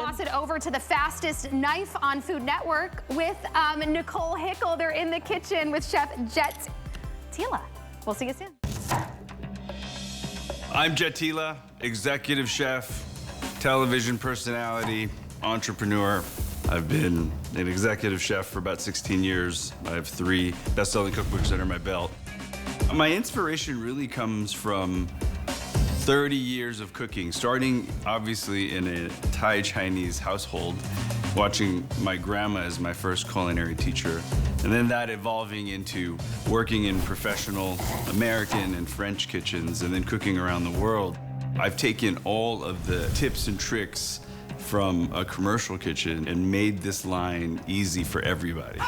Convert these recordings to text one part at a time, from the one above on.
toss it over to the fastest knife on Food Network with Nicole Hickle. They're in the kitchen with Chef Jet Tila. We'll see you soon. I'm Jet Tila, executive chef, television personality, entrepreneur. I've been an executive chef for about 16 years. I have 3 best-selling cookbooks under my belt. My inspiration really comes from 30 years of cooking, starting obviously in a Thai Chinese household, watching my grandma as my first culinary teacher, and then that evolving into working in professional American and French kitchens, and then cooking around the world. I've taken all of the tips and tricks from a commercial kitchen and made this line easy for everybody.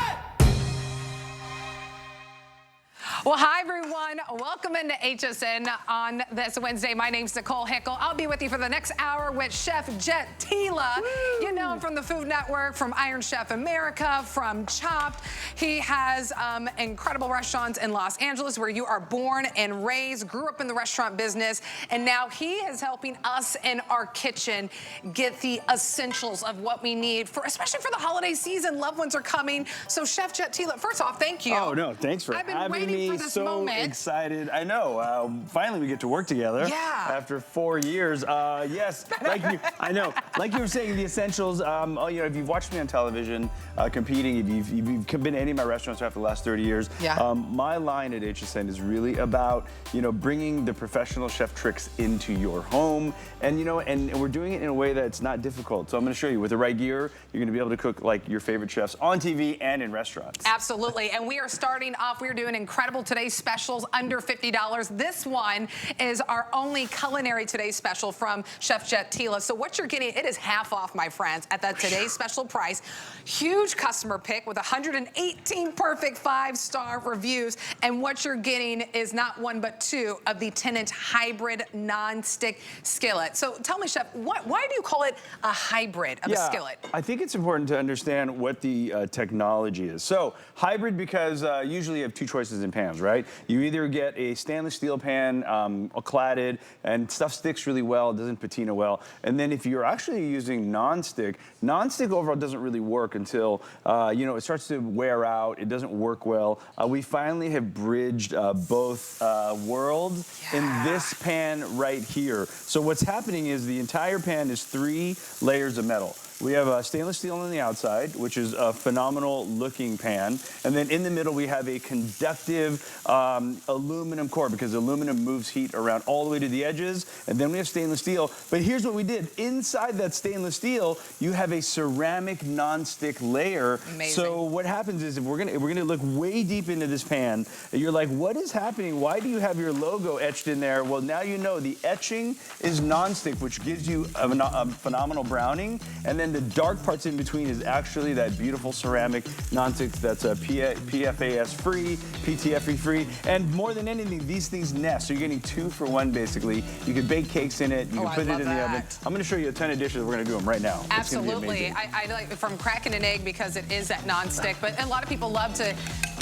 Well, hi, everyone. Welcome into HSN on this Wednesday. My name's Nicole Hickle. I'll be with you for the next hour with Chef Jet Tila. Woo! You know him from the Food Network, from Iron Chef America, from Chopped. He has incredible restaurants in Los Angeles where you are born and raised, grew up in the restaurant business, and now he is helping us in our kitchen get the essentials of what we need, for, especially for the holiday season. Loved ones are coming. So, Chef Jet Tila, first off, thank you. Oh, no, thanks for having me. For this so moment. Excited. I know. Finally, we get to work together. Yeah. After 4 years. Yes. I know. Like you were saying, the essentials. If you've watched me on television competing, if you've been to any of my restaurants after the last 30 years, yeah. My line at HSN is really about bringing the professional chef tricks into your home, and and we're doing it in a way that's not difficult. So I'm going to show you with the right gear, you're going to be able to cook like your favorite chefs on TV and in restaurants. Absolutely. And we are starting off. We're doing incredible today's specials under $50. This one is our only culinary today's special from Chef Jet Tila. So what you're getting, it is half off, my friends, at that today's special price. Huge customer pick with 118 perfect 5-star reviews. And what you're getting is not 1 but 2 of the 10-inch hybrid non-stick skillet. So tell me, Chef, why do you call it a hybrid of a skillet? I think it's important to understand what the technology is. So hybrid because usually you have 2 choices in pans, right? You either get a stainless steel pan, cladded, and stuff sticks really well, doesn't patina well. And then if you're actually using non-stick overall doesn't really work until, it starts to wear out, it doesn't work well. We finally have bridged both worlds in this pan right here. So what's happening is the entire pan is 3 layers of metal. We have stainless steel on the outside, which is a phenomenal looking pan. And then in the middle, we have a conductive aluminum core because aluminum moves heat around all the way to the edges. And then we have stainless steel. But here's what we did. Inside that stainless steel, you have a ceramic non-stick layer. Amazing. So what happens is if we're gonna look way deep into this pan, you're like, what is happening? Why do you have your logo etched in there? Well, now you know the etching is non-stick, which gives you a phenomenal browning. And then the dark parts in between is actually that beautiful ceramic non-stick that's PFAS free, PTFE free, and more than anything, these things nest. So you're getting 2 for 1 basically. You can bake cakes in it. You can put it in the oven. I'm going to show you a ton of dishes. We're going to do them right now. Absolutely. I like from cracking an egg because it is that non-stick, but a lot of people love to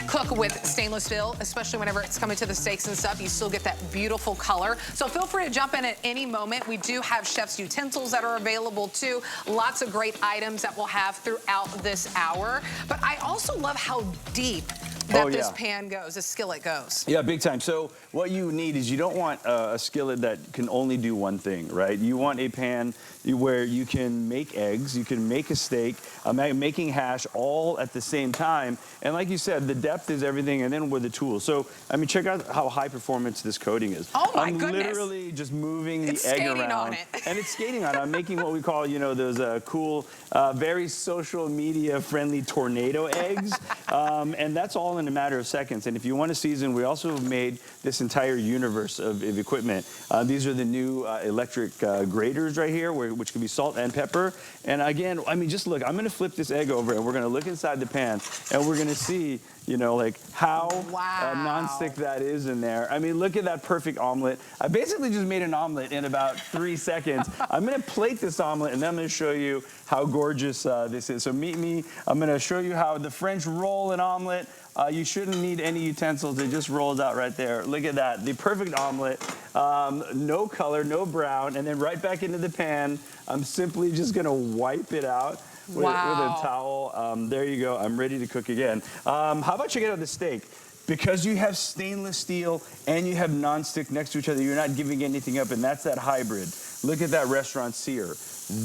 cook with stainless steel, especially whenever it's coming to the steaks and stuff. You still get that beautiful color. So feel free to jump in at any moment. We do have chef's utensils that are available too. Lots of great items that we'll have throughout this hour. But I also love how deep that this pan goes, the skillet goes. Yeah, big time. So what you need is you don't want a skillet that can only do one thing, right? You want a pan where you can make eggs, you can make a steak, making hash all at the same time. And like you said, the depth is everything, and then with the tools. So, I mean, check out how high performance this coating is. Oh my goodness. I'm literally just moving the egg around. On it. And it's skating on it. I'm making what we call, those cool, very social media friendly tornado eggs. And that's all in a matter of seconds. And if you want to season, we also have made this entire universe of equipment. These are the new electric graters right here, which can be salt and pepper. And again, I mean, just look, I'm going to flip this egg over and we're going to look inside the pan and we're going to see, like how non-stick that is in there. I mean, look at that perfect omelet. I basically just made an omelet in about 3 seconds. I'm going to plate this omelet and then I'm going to show you how gorgeous this is. So meet me. I'm going to show you how the French roll an omelet. You shouldn't need any utensils. It just rolls out right there. Look at that. The perfect omelet. No color, no brown. And then right back into the pan. I'm simply just going to wipe it out with a towel. There you go. I'm ready to cook again. How about checking out the steak? Because you have stainless steel and you have nonstick next to each other, you're not giving anything up, and that's that hybrid. Look at that restaurant sear.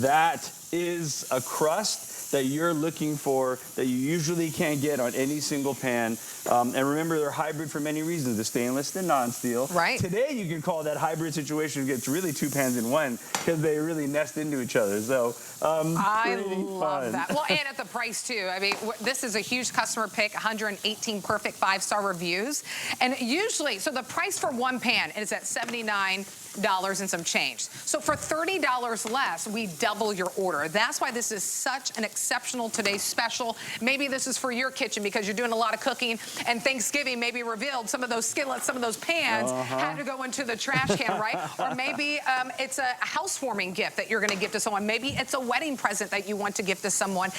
That is a crust that you're looking for that you usually can't get on any single pan. And remember, they're hybrid for many reasons, the stainless and non-steel. Right. Today, you can call that hybrid situation, it's really 2 pans in one because they really nest into each other. So, I pretty love fun. that. Well, and at the price, too. I mean, this is a huge customer pick, 118 perfect 5-star reviews. And usually, so the price for one pan is at $79 and some change. So for $30 less, we double your order. That's why this is such an exceptional today's special. Maybe this is for your kitchen because you're doing a lot of cooking, and Thanksgiving maybe revealed some of those skillets, some of those pans had to go into the trash can, right? Or maybe it's a housewarming gift that you're going to give to someone. Maybe it's a wedding present that you want to give to someone.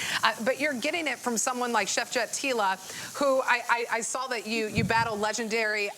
But you're getting it from someone like Chef Jet Tila, who I saw that you battled legendary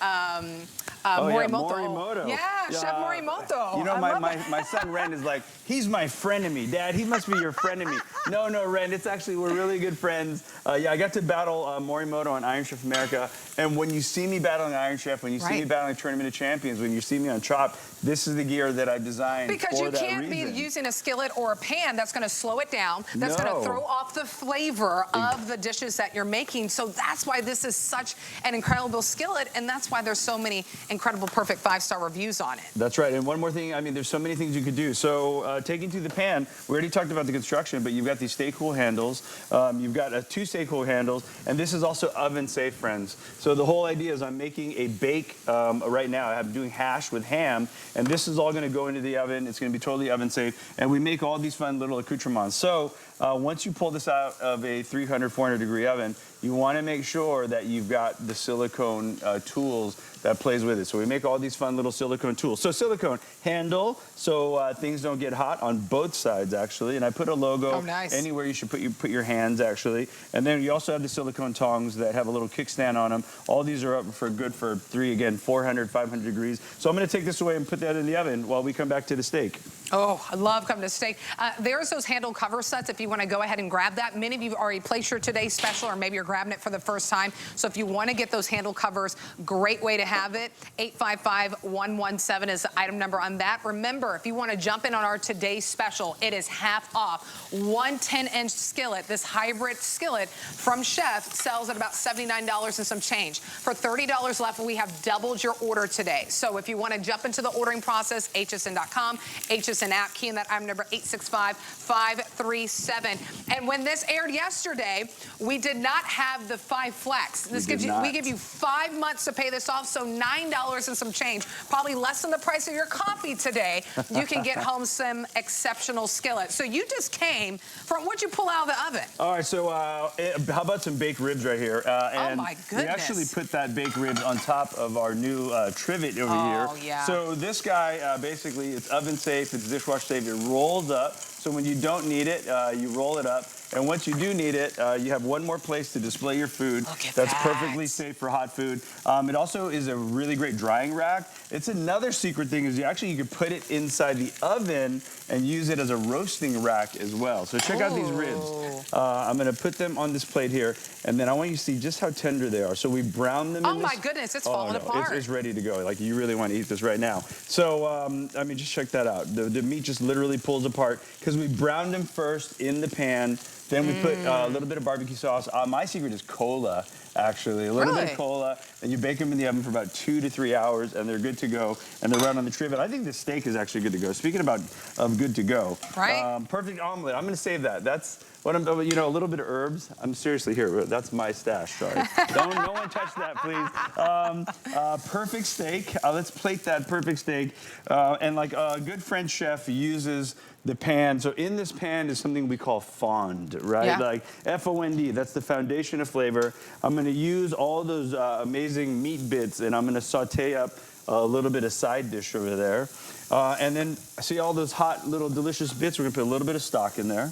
Morimoto. Yeah, Chef Morimoto. You know, my son Ren is like, he's my frenemy. Dad, he must be your frenemy. No, Ren, it's actually, we're really good friends. Yeah, I got to battle Morimoto on Iron Chef America. And when you see me battling Iron Chef, when you see me battling Tournament of Champions, when you see me on Chop, this is the gear that I designed because for you that can't reason. be using a skillet or a pan that's going to slow it down, that's going to throw off the flavor of the dishes that you're making. So that's why this is such an incredible skillet, and that's why there's so many incredible perfect 5-star reviews on it. That's right. And one more thing, I mean, there's so many things you could do. So taking to the pan, we already talked about the construction, but you've got these Stay Cool handles. You've got 2 Stay Cool handles, and this is also oven safe, friends. So the whole idea is I'm making a bake right now. I'm doing hash with ham, and this is all going to go into the oven. It's going to be totally oven safe, and we make all these fun little accoutrements. So once you pull this out of a 300, 400 degree oven, you want to make sure that you've got the silicone tools that plays with it. So we make all these fun little silicone tools. So silicone handle, so things don't get hot on both sides, actually. And I put a logo anywhere you should put your hands, actually. And then you also have the silicone tongs that have a little kickstand on them. All these are up for good for 400, 500 degrees. So I'm going to take this away and put that in the oven while we come back to the steak. Oh, I love coming to steak. There's those handle cover sets if you want to go ahead and grab that. Many of you have already placed your today's special, or maybe you're grabbing it for the first time. So if you want to get those handle covers, great way to have it. 855-117 is the item number on that. Remember, if you want to jump in on our today's special, it is half off. One 10-inch skillet, this hybrid skillet from Chef, sells at about $79 and some change. For $30 left, we have doubled your order today. So if you want to jump into the ordering process, hsn.com, HSN app, key in that item number 865-537. And when this aired yesterday, we did not have the 5 flex. This gives you, we give you 5 months to pay this off, so $9 and some change, probably less than the price of your coffee today. You can get home some exceptional skillet. So you just came from, what'd you pull out of the oven? All right, so how about some baked ribs right here? And oh my goodness. We actually put that baked ribs on top of our new trivet over here. Oh, yeah. So this guy, basically, it's oven safe, it's dishwasher safe, it rolls up. So when you don't need it, you roll it up. And once you do need it, you have one more place to display your food. That's perfectly safe for hot food. It also is a really great drying rack. It's another secret thing is you can put it inside the oven and use it as a roasting rack as well. So check out these ribs. I'm going to put them on this plate here, and then I want you to see just how tender they are. So we brown them in this. Oh my goodness, it's falling apart. It's ready to go. Like, you really want to eat this right now. So, I mean, just check that out. The meat just literally pulls apart because we browned them first in the pan. Then we put a little bit of barbecue sauce. My secret is cola, actually. A little bit of cola, and you bake them in the oven for about 2 to 3 hours, and they're good to go, and they're right on the trivet. I think the steak is actually good to go. Speaking about good to go. Perfect omelet. I'm going to save that. That's what I'm, you know, a little bit of herbs. I'm seriously here. That's my stash, sorry. No one touch that, please. Perfect steak. Let's plate that perfect steak. And like a good French chef uses the pan. So in this pan is something we call fond, right? Yeah. Like F-O-N-D, that's the foundation of flavor. I'm gonna use all those amazing meat bits, and I'm gonna saute up a little bit of side dish over there. And then see all those hot little delicious bits, we're gonna put a little bit of stock in there.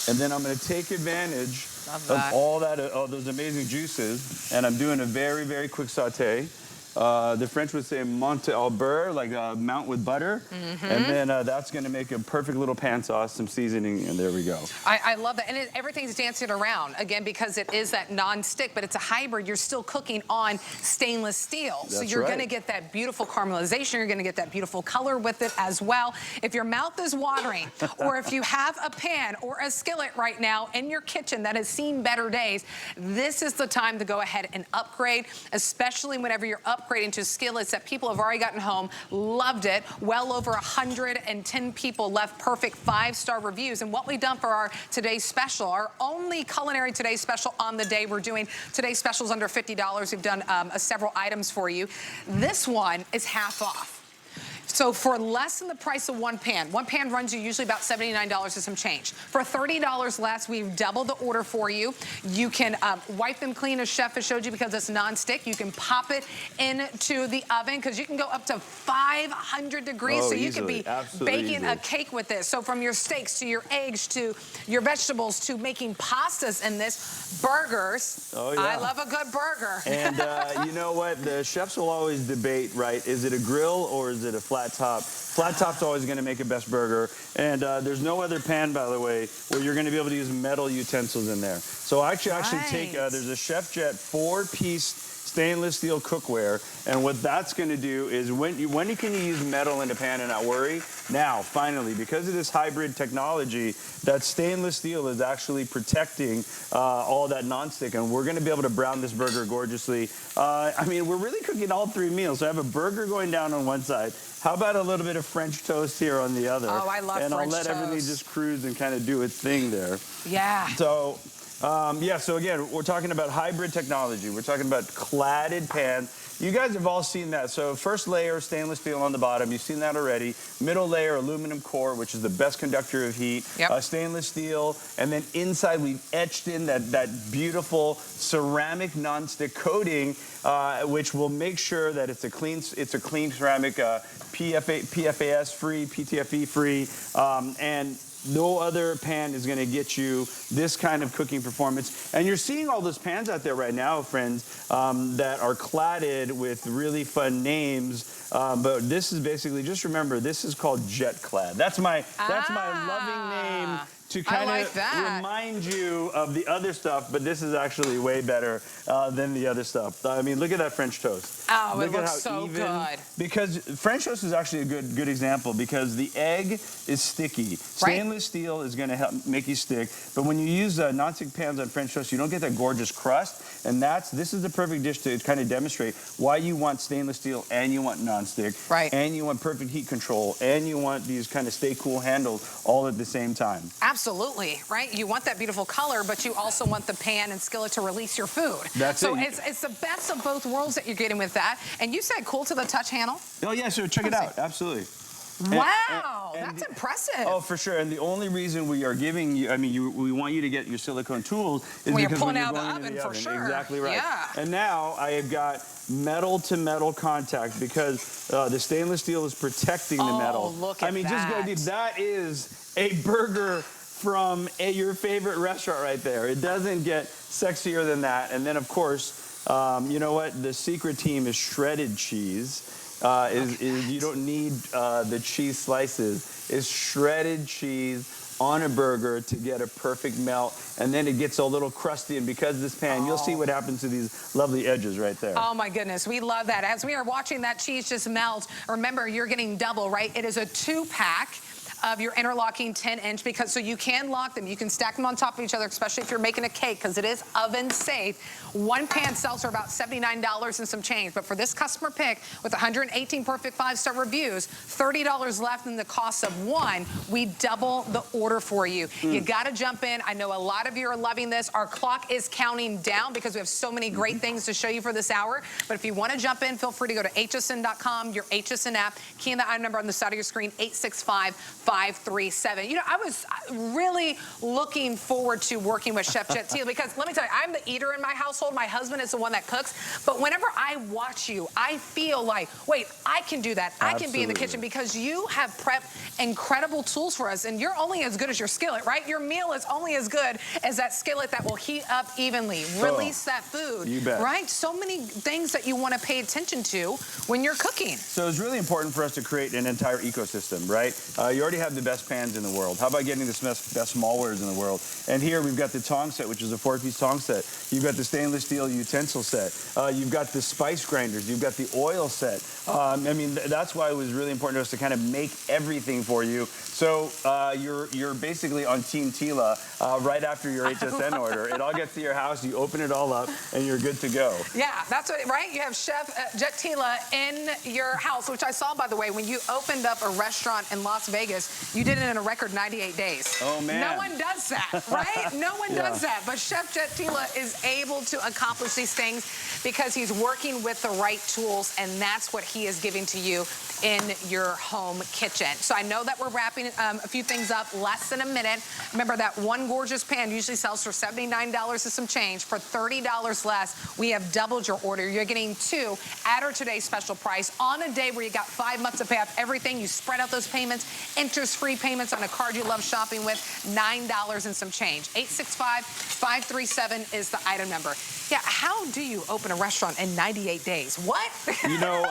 And then I'm gonna take advantage of all those amazing juices, and I'm doing a very, very quick saute. The French would say monte au beurre, like mount with butter. And then that's gonna make a perfect little pan sauce, some seasoning, and there we go. I love that. And everything's dancing around, again, because it is that non-stick, but it's a hybrid. You're still cooking on stainless steel. So you're gonna get that beautiful caramelization. You're gonna get that beautiful color with it as well. If your mouth is watering, or if you have a pan or a skillet right now in your kitchen that has seen better days, this is the time to go ahead and upgrade, especially whenever you're upgrading to skillets that people have already gotten home, loved it. Well over 110 people left perfect 5-star reviews. And what we've done for our today's special, our only culinary today's special on the day, we're doing today's specials under $50. We've done several items for you. This one is half off. So for less than the price of one pan runs you usually about $79 and some change. For $30 less, we've doubled the order for you. You can wipe them clean, as Chef has showed you, because it's non-stick. You can pop it into the oven, because you can go up to 500 degrees, so you can be baking a cake with this. So from your steaks to your eggs to your vegetables to making pastas in this, burgers. Oh, yeah. I love a good burger. And you know what? The chefs will always debate, right? Is it a grill or is it a flat top? Flat top's always going to make a best burger. And there's no other pan, by the way, where you're going to be able to use metal utensils in there. So I actually take, there's a Chef Jet 4-piece stainless steel cookware, and what that's going to do is when can you use metal in a pan and not worry? Now, finally, because of this hybrid technology, that stainless steel is actually protecting all that nonstick, and we're going to be able to brown this burger gorgeously. I mean, we're really cooking all 3 meals. So I have a burger going down on one side. How about a little bit of French toast here on the other? Oh, I love French toast. And I'll let everything just cruise and kind of do its thing there. Yeah. So. Yeah, so again, we're talking about hybrid technology. We're talking about cladded pans. You guys have all seen that. So first layer, stainless steel on the bottom. You've seen that already. Middle layer, aluminum core, which is the best conductor of heat. Stainless steel. And then inside, we've etched in that beautiful ceramic nonstick coating, which will make sure that it's a clean ceramic, PFAS-free, PTFE-free, and no other pan is going to get you this kind of cooking performance. And you're seeing all those pans out there right now, friends, that are cladded with really fun names. But this is basically, just remember, this is called Jet Clad. That's my loving name to kind of remind you of the other stuff, but this is actually way better than the other stuff. I mean, look at that French toast. Oh, it looks so good. Because French toast is actually a good example, because the egg is sticky. Stainless steel is going to help make you stick, but when you use non-stick pans on French toast, you don't get that gorgeous crust, and this is the perfect dish to kind of demonstrate why you want stainless steel and you want non-stick, and you want perfect heat control, and you want these kind of stay cool handles all at the same time. Absolutely, right? You want that beautiful color, but you also want the pan and skillet to release your food. So it's the best of both worlds that you're getting with that. And you said cool to the touch handle? Oh, yeah, so check it out. Absolutely. Wow, that's impressive. Oh, for sure. And the only reason we are giving you, we want you to get your silicone tools is when because you're pulling when you're out going the oven, into the oven. sure. Exactly right. Yeah. And now I have got metal to metal contact, because the stainless steel is protecting the metal. Oh, look at that. just go deep. That is a burger from your favorite restaurant right there. It doesn't get sexier than that. And then, of course, you know what? The secret team is shredded cheese. You don't need the cheese slices. It's shredded cheese on a burger to get a perfect melt, and then it gets a little crusty, and because of this pan, you'll see what happens to these lovely edges right there. Oh my goodness, we love that. As we are watching that cheese just melt, remember, you're getting double, right? It is a 2-pack of your interlocking 10-inch, because so you can lock them, you can stack them on top of each other, especially if you're making a cake, because it is oven safe. One pan sells for about $79 and some change, but for this customer pick with 118 perfect 5-star reviews, $30 left in the cost of one, we double the order for you. You got to jump in. I know a lot of you are loving this. Our clock is counting down because we have so many great things to show you for this hour, but if you want to jump in, feel free to go to hsn.com, your HSN app, key in the item number on the side of your screen, 865 537. You know, I was really looking forward to working with Chef Jet Tila because let me tell you, I'm the eater in my household. My husband is the one that cooks. But whenever I watch you, I feel like, wait, I can do that. Absolutely. I can be in the kitchen because you have prepped incredible tools for us. And you're only as good as your skillet, right? Your meal is only as good as that skillet that will heat up evenly, release that food. You bet. Right? So many things that you want to pay attention to when you're cooking. So it's really important for us to create an entire ecosystem, right? You already have the best pans in the world. How about getting the best smallwares in the world? And here we've got the tong set, which is a 4-piece tong set. You've got the stainless steel utensil set. You've got the spice grinders. You've got the oil set. I mean, that's why it was really important to us to kind of make everything for you. So you're basically on Team Tila right after your HSN order. It all gets to your house, you open it all up, and you're good to go. Yeah, that's what, right? You have Chef Jet Tila in your house, which I saw, by the way, when you opened up a restaurant in Las Vegas, you did it in a record 98 days. Oh, man. No one does that, right? No one does that. But Chef Jet Tila is able to accomplish these things because he's working with the right tools, and that's what he is giving to you in your home kitchen. So I know that we're wrapping a few things up, less than a minute. Remember that one gorgeous pan usually sells for $79 and some change. For $30 less, we have doubled your order. You're getting 2 at our today's special price on a day where you got 5 months to pay off everything. You spread out those payments, interest-free payments on a card you love shopping with, $9 and some change. 865-537 is the item number. Yeah, how do you open a restaurant in 98 days? What? You know,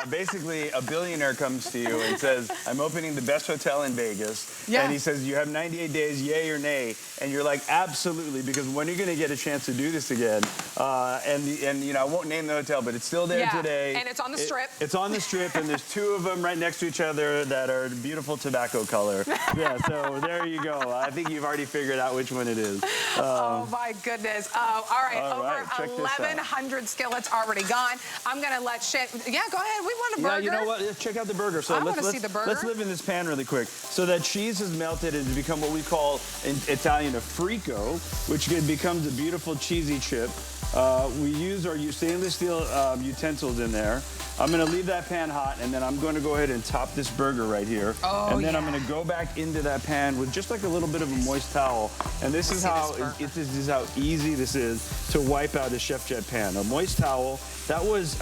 basically a billionaire comes to you and says, I'm opening the best hotel in Vegas. Yeah. And he says, you have 98 days, yay or nay. And you're like, absolutely, because when are you going to get a chance to do this again? And you know, I won't name the hotel, but it's still there today. And it's on the Strip. It's on the Strip, and there's 2 of them right next to each other that are beautiful tobacco color. Yeah, so there you go. I think you've already figured out which one it is. Oh, my goodness. All right, over 1,100 skillets already gone. I'm going to let Chef... Yeah, go ahead. We want a burger. Yeah, you know what? Check out the burger. So I want to see the burger. Let's live in this pan really quick. So that cheese has melted and become what we call in Italian a frico, which becomes a beautiful cheesy chip. We use our stainless steel utensils in there. I'm going to leave that pan hot, and then I'm going to go ahead and top this burger right here. Oh, and then I'm going to go back into that pan with just like a little bit of a moist towel. And this is how easy this is to wipe out a Chef Jet pan. A moist towel. That was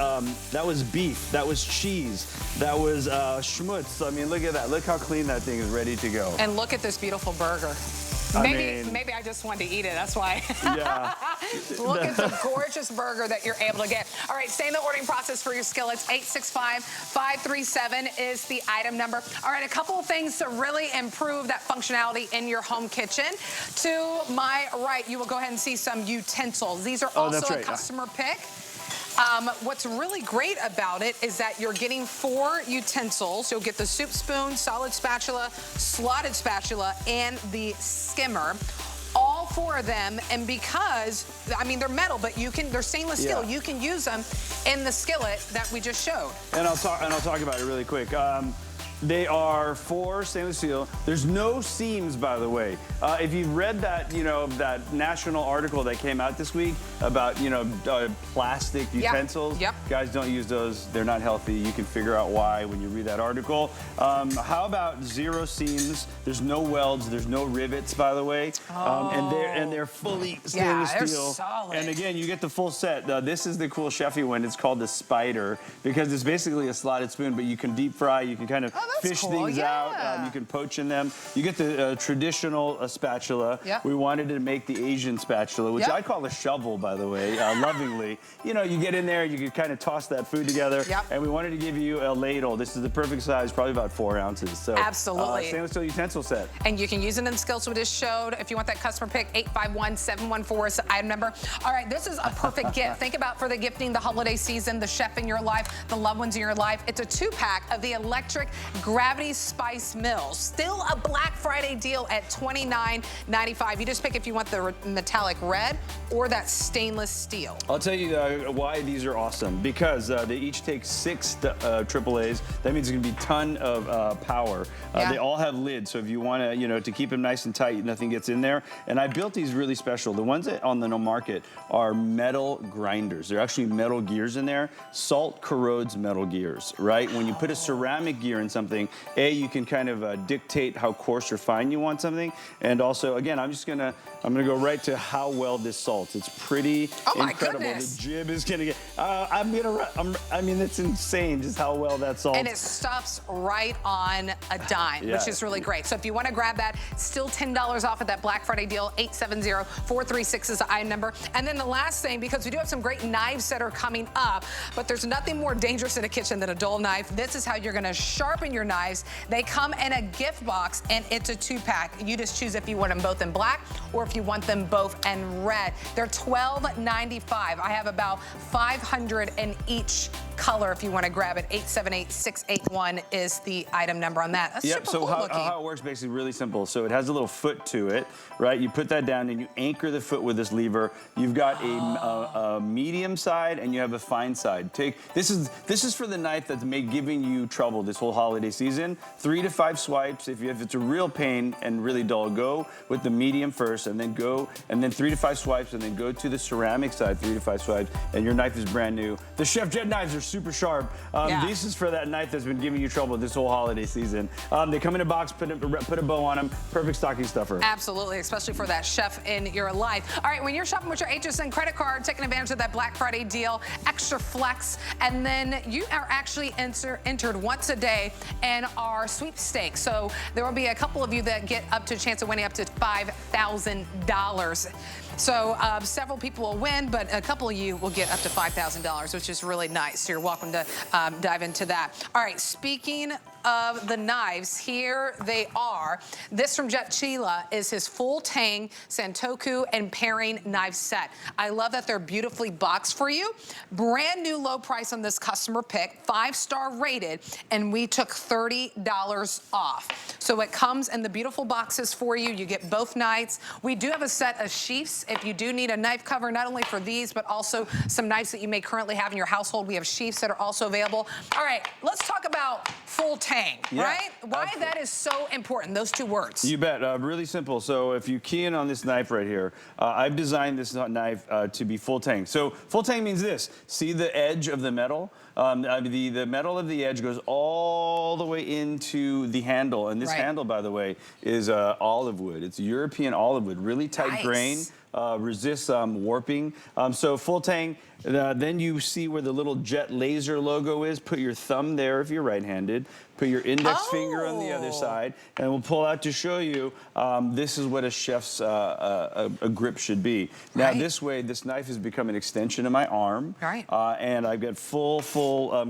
beef. That was cheese. That was schmutz. I mean, look at that. Look how clean that thing is ready to go. And look at this beautiful burger. Maybe I just wanted to eat it. That's why. Yeah. Look at the gorgeous burger that you're able to get. All right, stay in the ordering process for your skillets. 865-537 is the item number. All right, a couple of things to really improve that functionality in your home kitchen. To my right, you will go ahead and see some utensils. These are also a customer pick. What's really great about it is that you're getting 4 utensils. You'll get the soup spoon, solid spatula, slotted spatula, and the skimmer. All 4 of them, and because, I mean, they're metal, but they're stainless steel. You can use them in the skillet that we just showed. And I'll talk about it really quick. They are 4 stainless steel. There's no seams, by the way. If you've read that, you know, that national article that came out this week about, you know, plastic utensils. Guys, don't use those. They're not healthy. You can figure out why when you read that article. How about 0 seams? There's no welds. There's no rivets, by the way. And they're fully stainless steel. Solid. And again, you get the full set. This is the cool chefy one. It's called the Spider because it's basically a slotted spoon, but you can deep fry. You can kind of fish things out. You can poach in them. You get the traditional spatula. We wanted to make the Asian spatula, which I call a shovel, by the way, lovingly. You know, you get in there, you can kind of toss that food together. And we wanted to give you a ladle. This is the perfect size, probably about 4 ounces. So absolutely. Stainless steel utensil set. And you can use it in the skills we just showed. If you want that customer pick, 851-714 is the item number. All right, this is a perfect gift. Think about for the gifting, the holiday season, the chef in your life, the loved ones in your life. It's a 2-pack of the electric Gravity Spice Mills. Still a Black Friday deal at $29.95. You just pick if you want the metallic red or that stainless steel. I'll tell you why these are awesome. Because they each take 6 AAAs. That means it's going to be a ton of power. They all have lids, so if you want to, you know, to keep them nice and tight, nothing gets in there. And I built these really special. The ones that on the market are metal grinders. They're actually metal gears in there. Salt corrodes metal gears, right? When you put a ceramic gear in something, something, you can kind of dictate how coarse or fine you want something. And also, again, I'm gonna go right to how well this salts. It's pretty incredible. Goodness. The jib is gonna get, I mean, it's insane just how well that salts. And it stops right on a dime, which is really great. So if you want to grab that, still $10 off of that Black Friday deal. 870-436 is the item number. And then the last thing, because we do have some great knives that are coming up, but there's nothing more dangerous in a kitchen than a dull knife. This is how you're going to sharpen your knives. They come in a gift box, and it's a 2-pack. You just choose if you want them both in black or if you want them both in red. They're $12.95. I have about 500 in each color if you want to grab it. 878-681 is the item number on that. That's super so cool looking. how it works basically really simple. So it has a little foot to it, right? You put that down and you anchor the foot with this lever. You've got a medium side and you have a fine side. This is for the knife that's giving you trouble this whole holiday season. 3 to 5 swipes. If it's a real pain and really dull, go with the medium first, and then 3 to 5 swipes, and then go to the ceramic side, 3 to 5 swipes, and your knife is brand new. The Chef Jet knives are super sharp. This is for that knife that's been giving you trouble this whole holiday season. They come in a box, put a bow on them, perfect stocking stuffer. Absolutely, especially for that chef in your life. All right, when you're shopping with your HSN credit card, taking advantage of that Black Friday deal, extra flex, and then you are actually entered once a day in our sweepstakes. So there will be a couple of you that get up to a chance of winning up to $5,000. So several people will win, but a couple of you will get up to $5,000, which is really nice. So you're welcome to dive into that. All right, speaking of the knives, here they are. This from Jet Tila is his full tang Santoku and paring knife set. I love that they're beautifully boxed for you. Brand new low price on this customer pick, 5-star rated, and we took $30 off. So it comes in the beautiful boxes for you. You get both knives. We do have a set of sheaths if you do need a knife cover, not only for these, but also some knives that you may currently have in your household. We have sheaths that are also available. All right, let's talk about full tang, right? Why that is so important, those two words. You bet. Really simple. So if you key in on this knife right here, I've designed this knife to be full tang. So full tang means this. See the edge of the metal? The metal of the edge goes all the way into the handle. And this handle, by the way, is olive wood. It's European olive wood, really tight grain. Resists warping. So full tang, then you see where the little Jet laser logo is. Put your thumb there if you're right-handed. Put your index finger on the other side, and we'll pull out to show you this is what a chef's a grip should be. Now this way, this knife has become an extension of my arm, and I've got full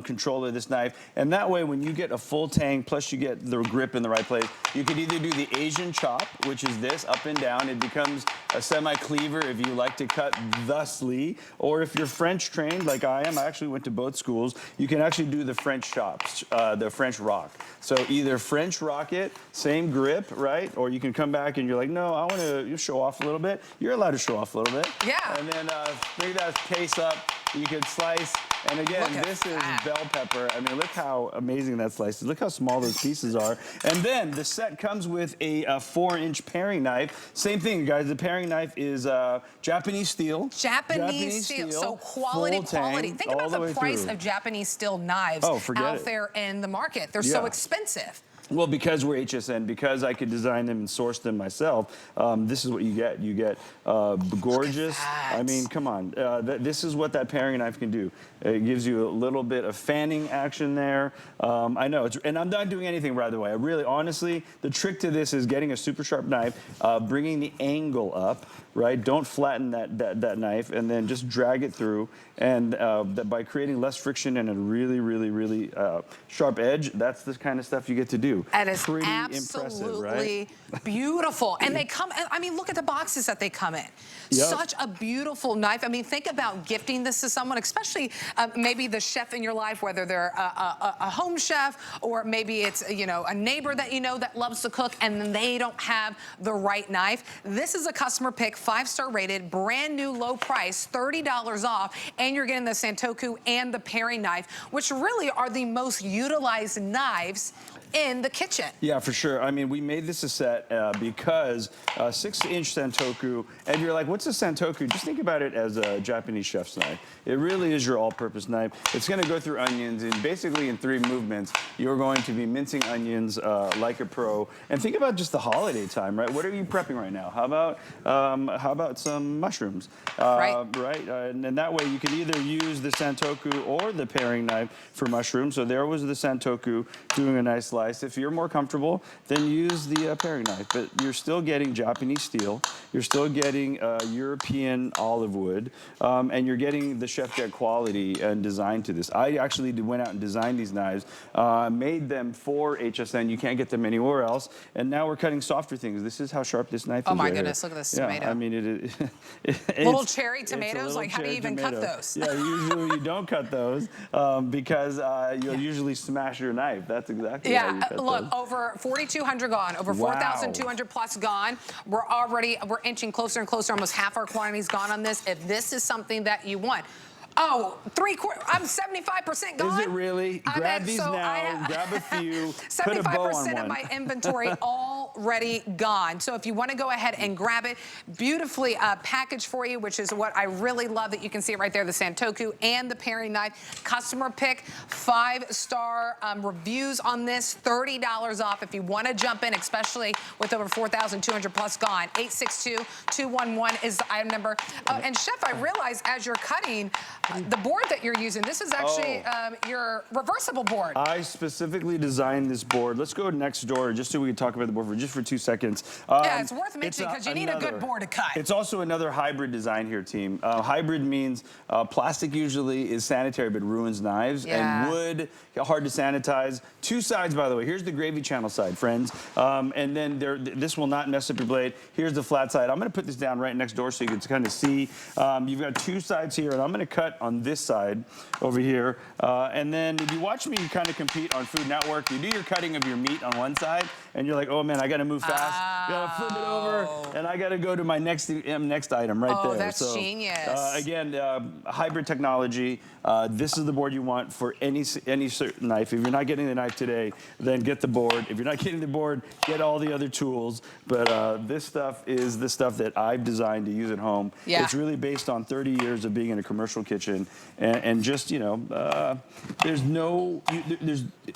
control of this knife. And that way, when you get a full tang, plus you get the grip in the right place, you could either do the Asian chop, which is this, up and down. It becomes a semi-cleaver if you like to cut thusly, or if you're French trained, like I am, I actually went to both schools, you can actually do the French chops, the French rock. So either French rock it, same grip, right? Or you can come back and you're like, no, I want to show off a little bit. You're allowed to show off a little bit. Yeah. And then bring that case up. You can slice. And again, this is bell pepper. I mean, look how amazing that slice is. Look how small those pieces are. And then the set comes with a 4-inch paring knife. Same thing, guys. The paring knife is Japanese steel. Japanese steel. So quality. Think about the price of Japanese steel knives out there in the market. They're so expensive. Well, because we're HSN, because I could design them and source them myself, this is what you get. You get gorgeous. I mean, come on. This is what that paring knife can do. It gives you a little bit of fanning action there. I know, and I'm not doing anything, by the way. I really, honestly, the trick to this is getting a super sharp knife, bringing the angle up, right? Don't flatten that knife, and then just drag it through. And by creating less friction and a really sharp edge, that's the kind of stuff you get to do. That is pretty absolutely beautiful. And they come, I mean, look at the boxes that they come in. Such a beautiful knife. I mean, think about gifting this to someone, especially maybe the chef in your life, whether they're a home chef, or maybe it's, you know, a neighbor that you know that loves to cook and they don't have the right knife. This is a customer pick, 5-star rated, brand new low price, $30 off, and you're getting the Santoku and the paring knife, which really are the most utilized knives in the kitchen. Yeah, for sure. I mean, we made this a set because 6-inch Santoku, and you're like, what's a Santoku? Just think about it as a Japanese chef's knife. It really is your all-purpose knife. It's going to go through onions, and basically in 3 movements, you're going to be mincing onions like a pro. And think about just the holiday time, right? What are you prepping right now? How about some mushrooms? Right. Right? And that way you can either use the Santoku or the paring knife for mushrooms. So there was the Santoku doing a nice slice. If you're more comfortable, then use the paring knife. But you're still getting Japanese steel. You're still getting European olive wood. And you're getting the Chef Jet quality and design to this. I actually went out and designed these knives, made them for HSN. You can't get them anywhere else. And now we're cutting softer things. This is how sharp this knife is. Oh my right goodness, here. look at this Yeah, tomato. I mean, Little cherry tomatoes, like how do you even cut tomato. those? Yeah, usually you don't cut those because you'll usually smash your knife. That's exactly how you cut look, those. over 4,200 gone, over 4,200 plus gone. We're inching closer and closer. Almost half our quantity's gone on this. If this is something that you want. Oh, I'm 75% gone. Is it really? Grab these now, grab a few, put a bow on 75% of my inventory already gone. So if you want to go ahead and grab it, beautifully packaged for you, which is what I really love that you can see it right there, the Santoku and the paring knife. Customer pick, 5-star reviews on this, $30 off if you want to jump in, especially with over 4,200 plus gone. 862-211 is the item number. And Chef, I realize as you're cutting, the board that you're using, this is actually your reversible board. I specifically designed this board. Let's go next door just so we can talk about the board for 2 seconds. Yeah, it's worth mentioning because you need a good board to cut. It's also another hybrid design here, team. Hybrid means plastic usually is sanitary but ruins knives, and wood, hard to sanitize. 2 sides, by the way. Here's the gravy channel side, friends. And then this will not mess up your blade. Here's the flat side. I'm going to put this down right next door so you can kind of see. You've got 2 sides here, and I'm going to cut on this side over here. And then if you watch me kind of compete on Food Network, you do your cutting of your meat on one side, and you're like, oh man, I got to move fast. Got to flip it over, and I got to go to my next item right there. Oh, that's genius. Again, hybrid technology. This is the board you want for any certain knife. If you're not getting the knife today, then get the board. If you're not getting the board, get all the other tools. But this stuff is the stuff that I've designed to use at home. Yeah. It's really based on 30 years of being in a commercial kitchen, and just, you know,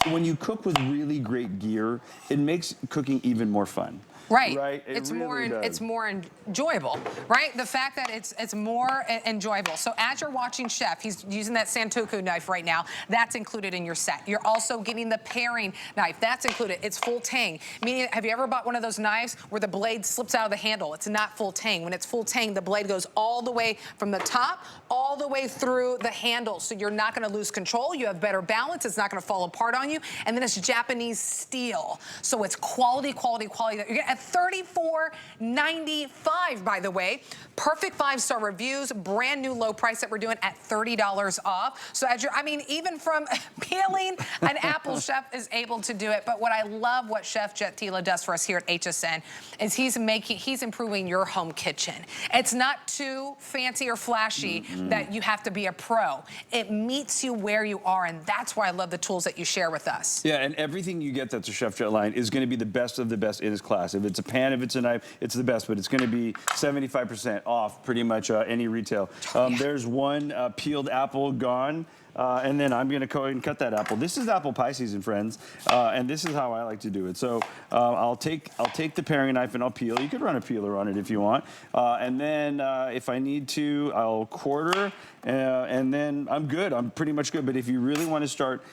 when you cook with really great gear, it makes cooking even more fun. Right. Right. It's really more enjoyable, right? The fact that it's more enjoyable. So as you're watching Chef, he's using that Santoku knife right now. That's included in your set. You're also getting the paring knife. That's included. It's full tang. Meaning, have you ever bought one of those knives where the blade slips out of the handle? It's not full tang. When it's full tang, the blade goes all the way from the top, all the way through the handle. So you're not going to lose control. You have better balance. It's not going to fall apart on you. And then it's Japanese steel. So it's quality, quality, quality. You're getting at $34.95, by the way. Perfect 5-star reviews, brand new low price that we're doing at $30 off. So as even from peeling an apple, Chef is able to do it. But what I love what Chef Jet Tila does for us here at HSN is he's improving your home kitchen. It's not too fancy or flashy that you have to be a pro. It meets you where you are, and that's why I love the tools that you share with us. Yeah, and everything you get that's a Chef Jet line is going to be the best of the best in its class. If it's a pan, if it's a knife, it's the best, but it's going to be 75% off pretty much any retail. There's one peeled apple gone. And then I'm going to go ahead and cut that apple. This is apple pie season, friends, and this is how I like to do it. So I'll take the paring knife and I'll peel. You could run a peeler on it if you want. And then if I need to, I'll quarter, and then I'm good. I'm pretty much good. But if you really want to start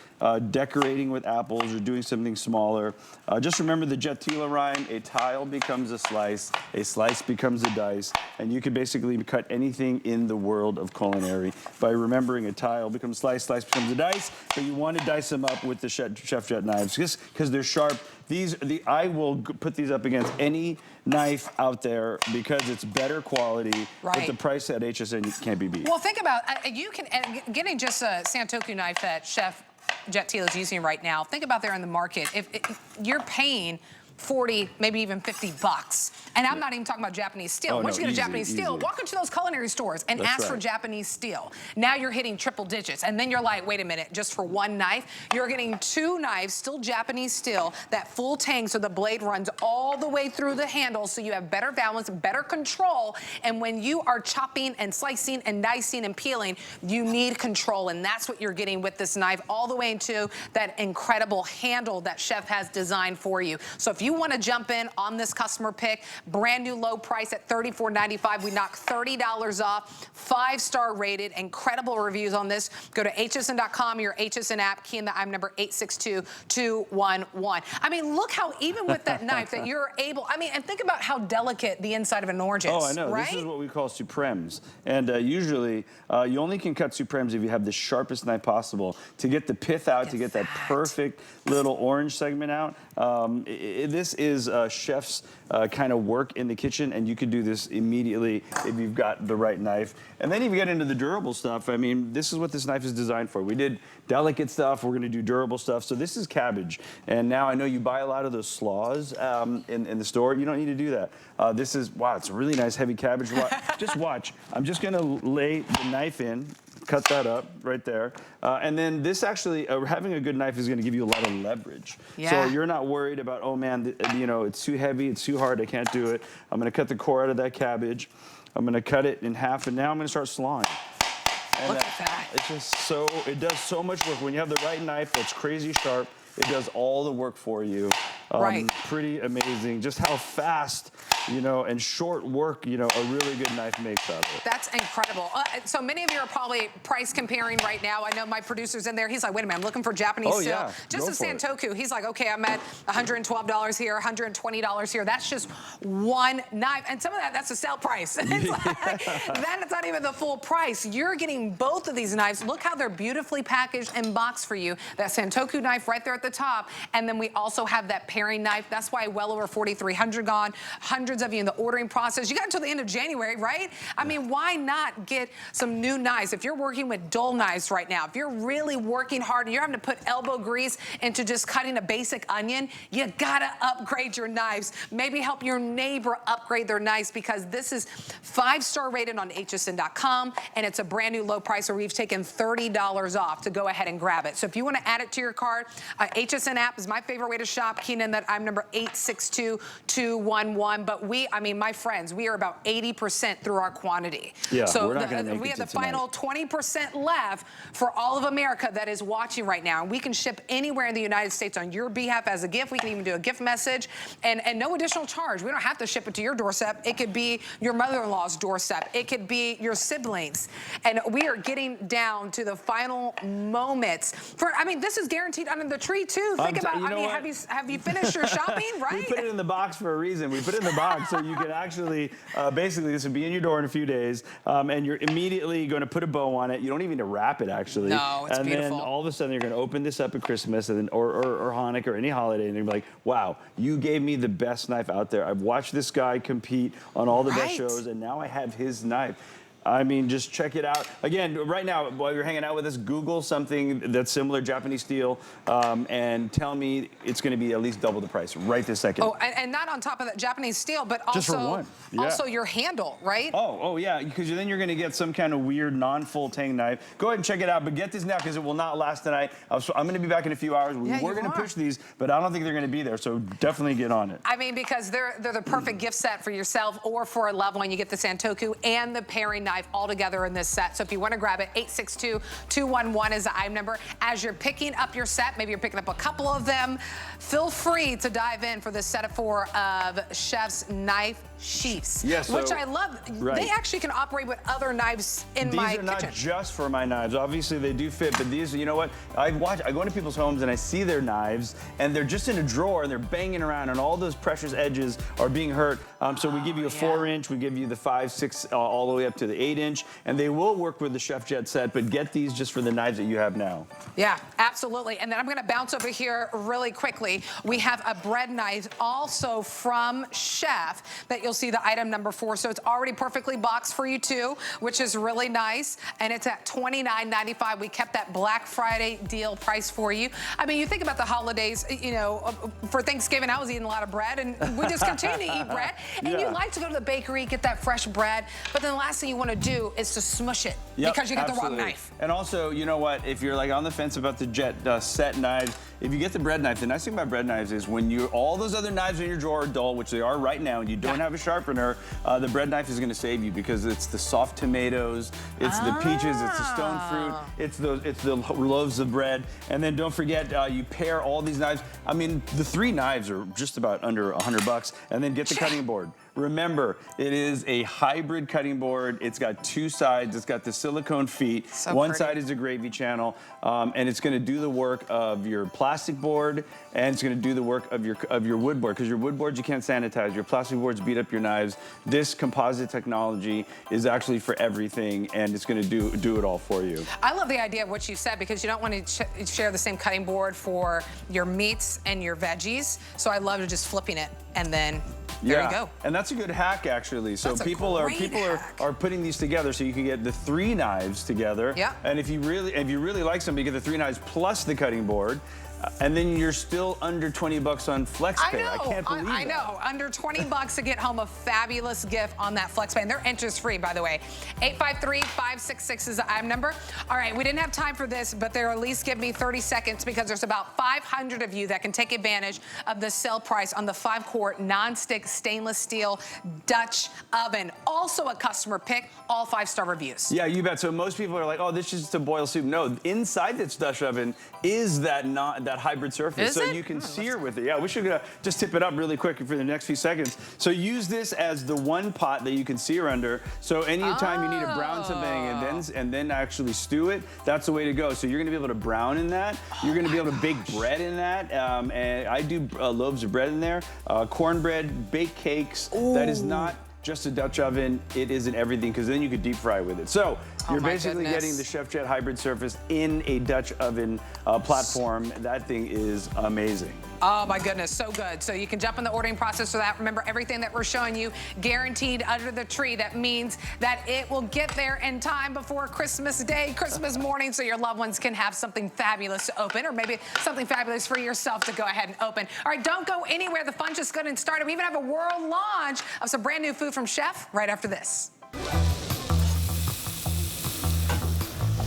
decorating with apples or doing something smaller, just remember the Jet Tila rhyme: a tile becomes a slice becomes a dice, and you could basically cut anything in the world of culinary by remembering a tile becomes slice becomes a dice, but you want to dice them up with the Chef Jet knives just because they're sharp. I will put these up against any knife out there because it's better quality, but the price at HSN can't be beat. Well, think about getting just a Santoku knife that Chef Jet Tila is using right now. Think about there in the market. If you're paying 40, maybe even 50 bucks. And I'm not even talking about Japanese steel. Once you get a Japanese steel, walk into those culinary stores and ask for Japanese steel. Now you're hitting triple digits. And then you're like, wait a minute, just for one knife, you're getting 2 knives, still Japanese steel, that full tang, so the blade runs all the way through the handle, so you have better balance, better control. And when you are chopping and slicing and dicing and peeling, you need control. And that's what you're getting with this knife, all the way into that incredible handle that Chef has designed for you. So if you want to jump in on this customer pick, brand new low price at $34.95. We knock $30 off, 5-star rated, incredible reviews on this. Go to hsn.com, your HSN app, key in the item number 862211. I mean, look how even with that knife that you're able, I mean, and think about how delicate the inside of an orange is. Oh, I know. Right? This is what we call supremes. And usually, you only can cut supremes if you have the sharpest knife possible to get the pith out, to get that perfect little orange segment out. This is Chef's kind of work in the kitchen, and you could do this immediately if you've got the right knife. And then if you get into the durable stuff, I mean, this is what this knife is designed for. We did delicate stuff, we're gonna do durable stuff. So this is cabbage. And now I know you buy a lot of those slaws in the store. You don't need to do that. This is, wow, it's a really nice heavy cabbage. Just watch. I'm just gonna lay the knife in, cut that up right there. And then this actually, having a good knife is gonna give you a lot of leverage. Yeah. So you're not worried about, oh man, you know, it's too heavy, it's too hard, I can't do it. I'm gonna cut the core out of that cabbage. I'm gonna cut it in half, and now I'm gonna start slawing. And look at that. It's just so, it does so much work. When you have the right knife that's crazy sharp, it does all the work for you. Right. Pretty amazing. Just how fast, you know, and short work, you know, a really good knife makes out of it. That's incredible. So many of you are probably price comparing right now. I know my producer's in there. He's like, wait a minute, I'm looking for Japanese steel. Yeah. Just a Santoku. He's like, okay, I'm at $112 here, $120 here. That's just one knife. And some of that, that's the sale price. It's like, that's not even the full price. You're getting both of these knives. Look how they're beautifully packaged and boxed for you. That Santoku knife right there at the top. And then we also have that paring knife. That's why well over 4,300 gone. Hundreds of you in the ordering process. You got until the end of January, right? I mean, why not get some new knives? If you're working with dull knives right now, if you're really working hard and you're having to put elbow grease into just cutting a basic onion, you gotta upgrade your knives. Maybe help your neighbor upgrade their knives, because this is 5-star rated on hsn.com, and it's a brand new low price where we've taken $30 off to go ahead and grab it. So if you want to add it to your cart, HSN app is my favorite way to shop. Keenan, that I'm number 862211. But I mean, my friends, we are about 80% through our quantity. Yeah, so we're not gonna make we it have the to tonight. final 20% left for all of America that is watching right now. And we can ship anywhere in the United States on your behalf as a gift. We can even do a gift message, and no additional charge. We don't have to ship it to your doorstep. It could be your mother-in-law's doorstep. It could be your siblings. And we are getting down to the final moments. I mean, this is guaranteed under the tree too. Think about, I mean, have you finished your shopping, right? We put it in the box for a reason. We put it in the box so you can actually, basically this will be in your door in a few days, and you're immediately going to put a bow on it. You don't even need to wrap it, actually. No, it's beautiful. And then all of a sudden you're going to open this up at Christmas and then, or Hanukkah or any holiday, and you're like, wow, you gave me the best knife out there. I've watched this guy compete on all the best shows, and now I have his knife. I mean, just check it out. Again, right now, while you're hanging out with us, Google something that's similar, Japanese steel, and tell me it's going to be at least double the price right this second. Oh, and not on top of that Japanese steel, but also, just for one. Yeah. Also your handle, right? Oh, yeah, because then you're going to get some kind of weird non-full tang knife. Go ahead and check it out, but get this now because it will not last tonight. I'm going to be back in a few hours. We're going to push these, but I don't think they're going to be there, so definitely get on it. I mean, because they're the perfect gift set for yourself or for a loved one. You get the Santoku and the paring knife all together in this set. So if you want to grab it, 862211 is the item number. As you're picking up your set, maybe you're picking up a couple of them, feel free to dive in for this set of 4 of Chef's knife sheaths, which I love. Right. They actually can operate with other knives in my kitchen. These are not just for my knives. Obviously, they do fit, but these, you know what? I go into people's homes and I see their knives, and they're just in a drawer, and they're banging around, and all those precious edges are being hurt. So we give you a 4-inch, we give you the 5, 6, all the way up to the 8-inch, and they will work with the Chef Jet set, but get these just for the knives that you have now. Yeah, absolutely. And then I'm gonna bounce over here really quickly. We have a bread knife also from Chef that you'll you'll see the item number 4. So it's already perfectly boxed for you too, which is really nice. And it's at $29.95. We kept that Black Friday deal price for you. I mean, you think about the holidays, you know, for Thanksgiving, I was eating a lot of bread, and we just continue to eat bread. And you like to go to the bakery, get that fresh bread, but then the last thing you want to do is to smush it because you got the wrong knife. And also, you know what? If you're like on the fence about the Jet set knives, if you get the bread knife, the nice thing about bread knives is when all those other knives in your drawer are dull, which they are right now, and you don't have a sharpener, the bread knife is going to save you because it's the soft tomatoes, it's the peaches, it's the stone fruit, it's the loaves of bread, and then don't forget you pair all these knives. I mean, the 3 knives are just about under $100, and then get the cutting board. Remember, it is a hybrid cutting board. It's got 2 sides. It's got the silicone feet. One side is a gravy channel, and it's going to do the work of your plastic board, and it's going to do the work of your wood board, because your wood boards you can't sanitize. Your plastic boards beat up your knives. This composite technology is actually for everything, and it's going to do it all for you. I love the idea of what you said, because you don't want to share the same cutting board for your meats and your veggies. So I love just flipping it, and then there you go. And that's a good hack, actually. So people are putting these together, so you can get the 3 knives together. Yeah. And if you really like something, you get the 3 knives plus the cutting board. And then you're still under $20 on FlexPay. I can't believe that. I know, under $20 to get home a fabulous gift on that FlexPay. And they're interest-free, by the way. 853-566 is the item number. All right, we didn't have time for this, but they'll at least give me 30 seconds, because there's about 500 of you that can take advantage of the sale price on the 5-quart non-stick stainless steel Dutch oven. Also a customer pick, all 5-star reviews. Yeah, you bet. So most people are like, oh, this is just to boil soup. No, inside this Dutch oven is that hybrid surface, so you can sear with it. Yeah, we should just tip it up really quick for the next few seconds. So use this as the one pot that you can sear under. So anytime you need to brown something and then actually stew it, that's the way to go. So you're going to be able to brown in that. You're going to be able to bake bread in that. And I do loaves of bread in there, cornbread, baked cakes. That is not just a Dutch oven, it is in everything, because then you could deep fry with it. So you're basically getting the Chef Jet hybrid surface in a Dutch oven platform. That thing is amazing. Oh my goodness, so good. So you can jump in the ordering process for that. Remember, everything that we're showing you guaranteed under the tree. That means that it will get there in time before Christmas Day, Christmas morning, so your loved ones can have something fabulous to open, or maybe something fabulous for yourself to go ahead and open. All right, don't go anywhere. The fun just got started. We even have a world launch of some brand new food from Chef right after this.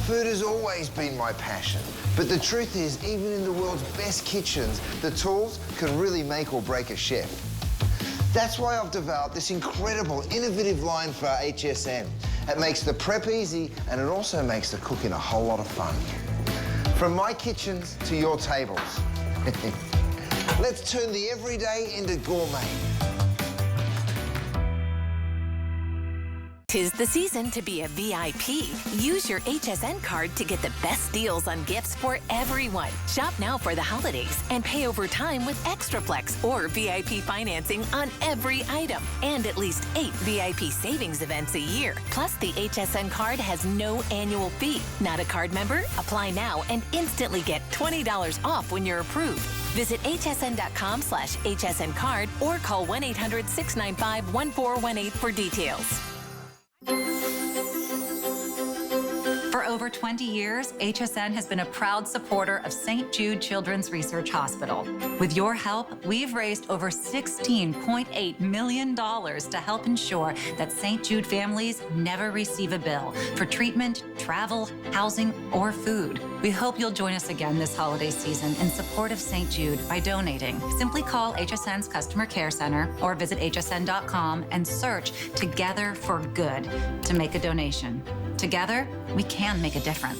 Food has always been my passion, but the truth is, even in the world's best kitchens, the tools can really make or break a chef. That's why I've developed this incredible, innovative line for HSN. It makes the prep easy, and it also makes the cooking a whole lot of fun. From my kitchens to your tables. Let's turn the everyday into gourmet. Tis the season to be a VIP. Use your HSN card to get the best deals on gifts for everyone. Shop now for the holidays and pay over time with ExtraPlex or VIP financing on every item. And at least 8 VIP savings events a year. Plus, the HSN card has no annual fee. Not a card member? Apply now and instantly get $20 off when you're approved. Visit hsn.com/HSN card or call 1-800-695-1418 for details. For over 20 years, HSN has been a proud supporter of St. Jude Children's Research Hospital. With your help, we've raised over $16.8 million to help ensure that St. Jude families never receive a bill for treatment, travel, housing, or food. We hope you'll join us again this holiday season in support of St. Jude by donating. Simply call HSN's Customer Care Center or visit hsn.com and search Together for Good to make a donation. Together, we can make a difference.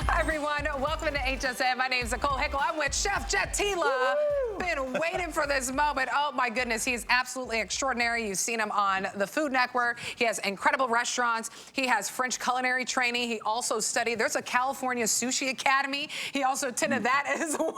Hi, everyone. Welcome to HSN. My name is Nicole Hickle. I'm with Chef Jet Tila. been waiting for this moment. Oh my goodness, he's absolutely extraordinary. You've seen him on the Food Network. He has incredible restaurants. He has French culinary training. He also studied, there's a California Sushi Academy. He also attended that as well.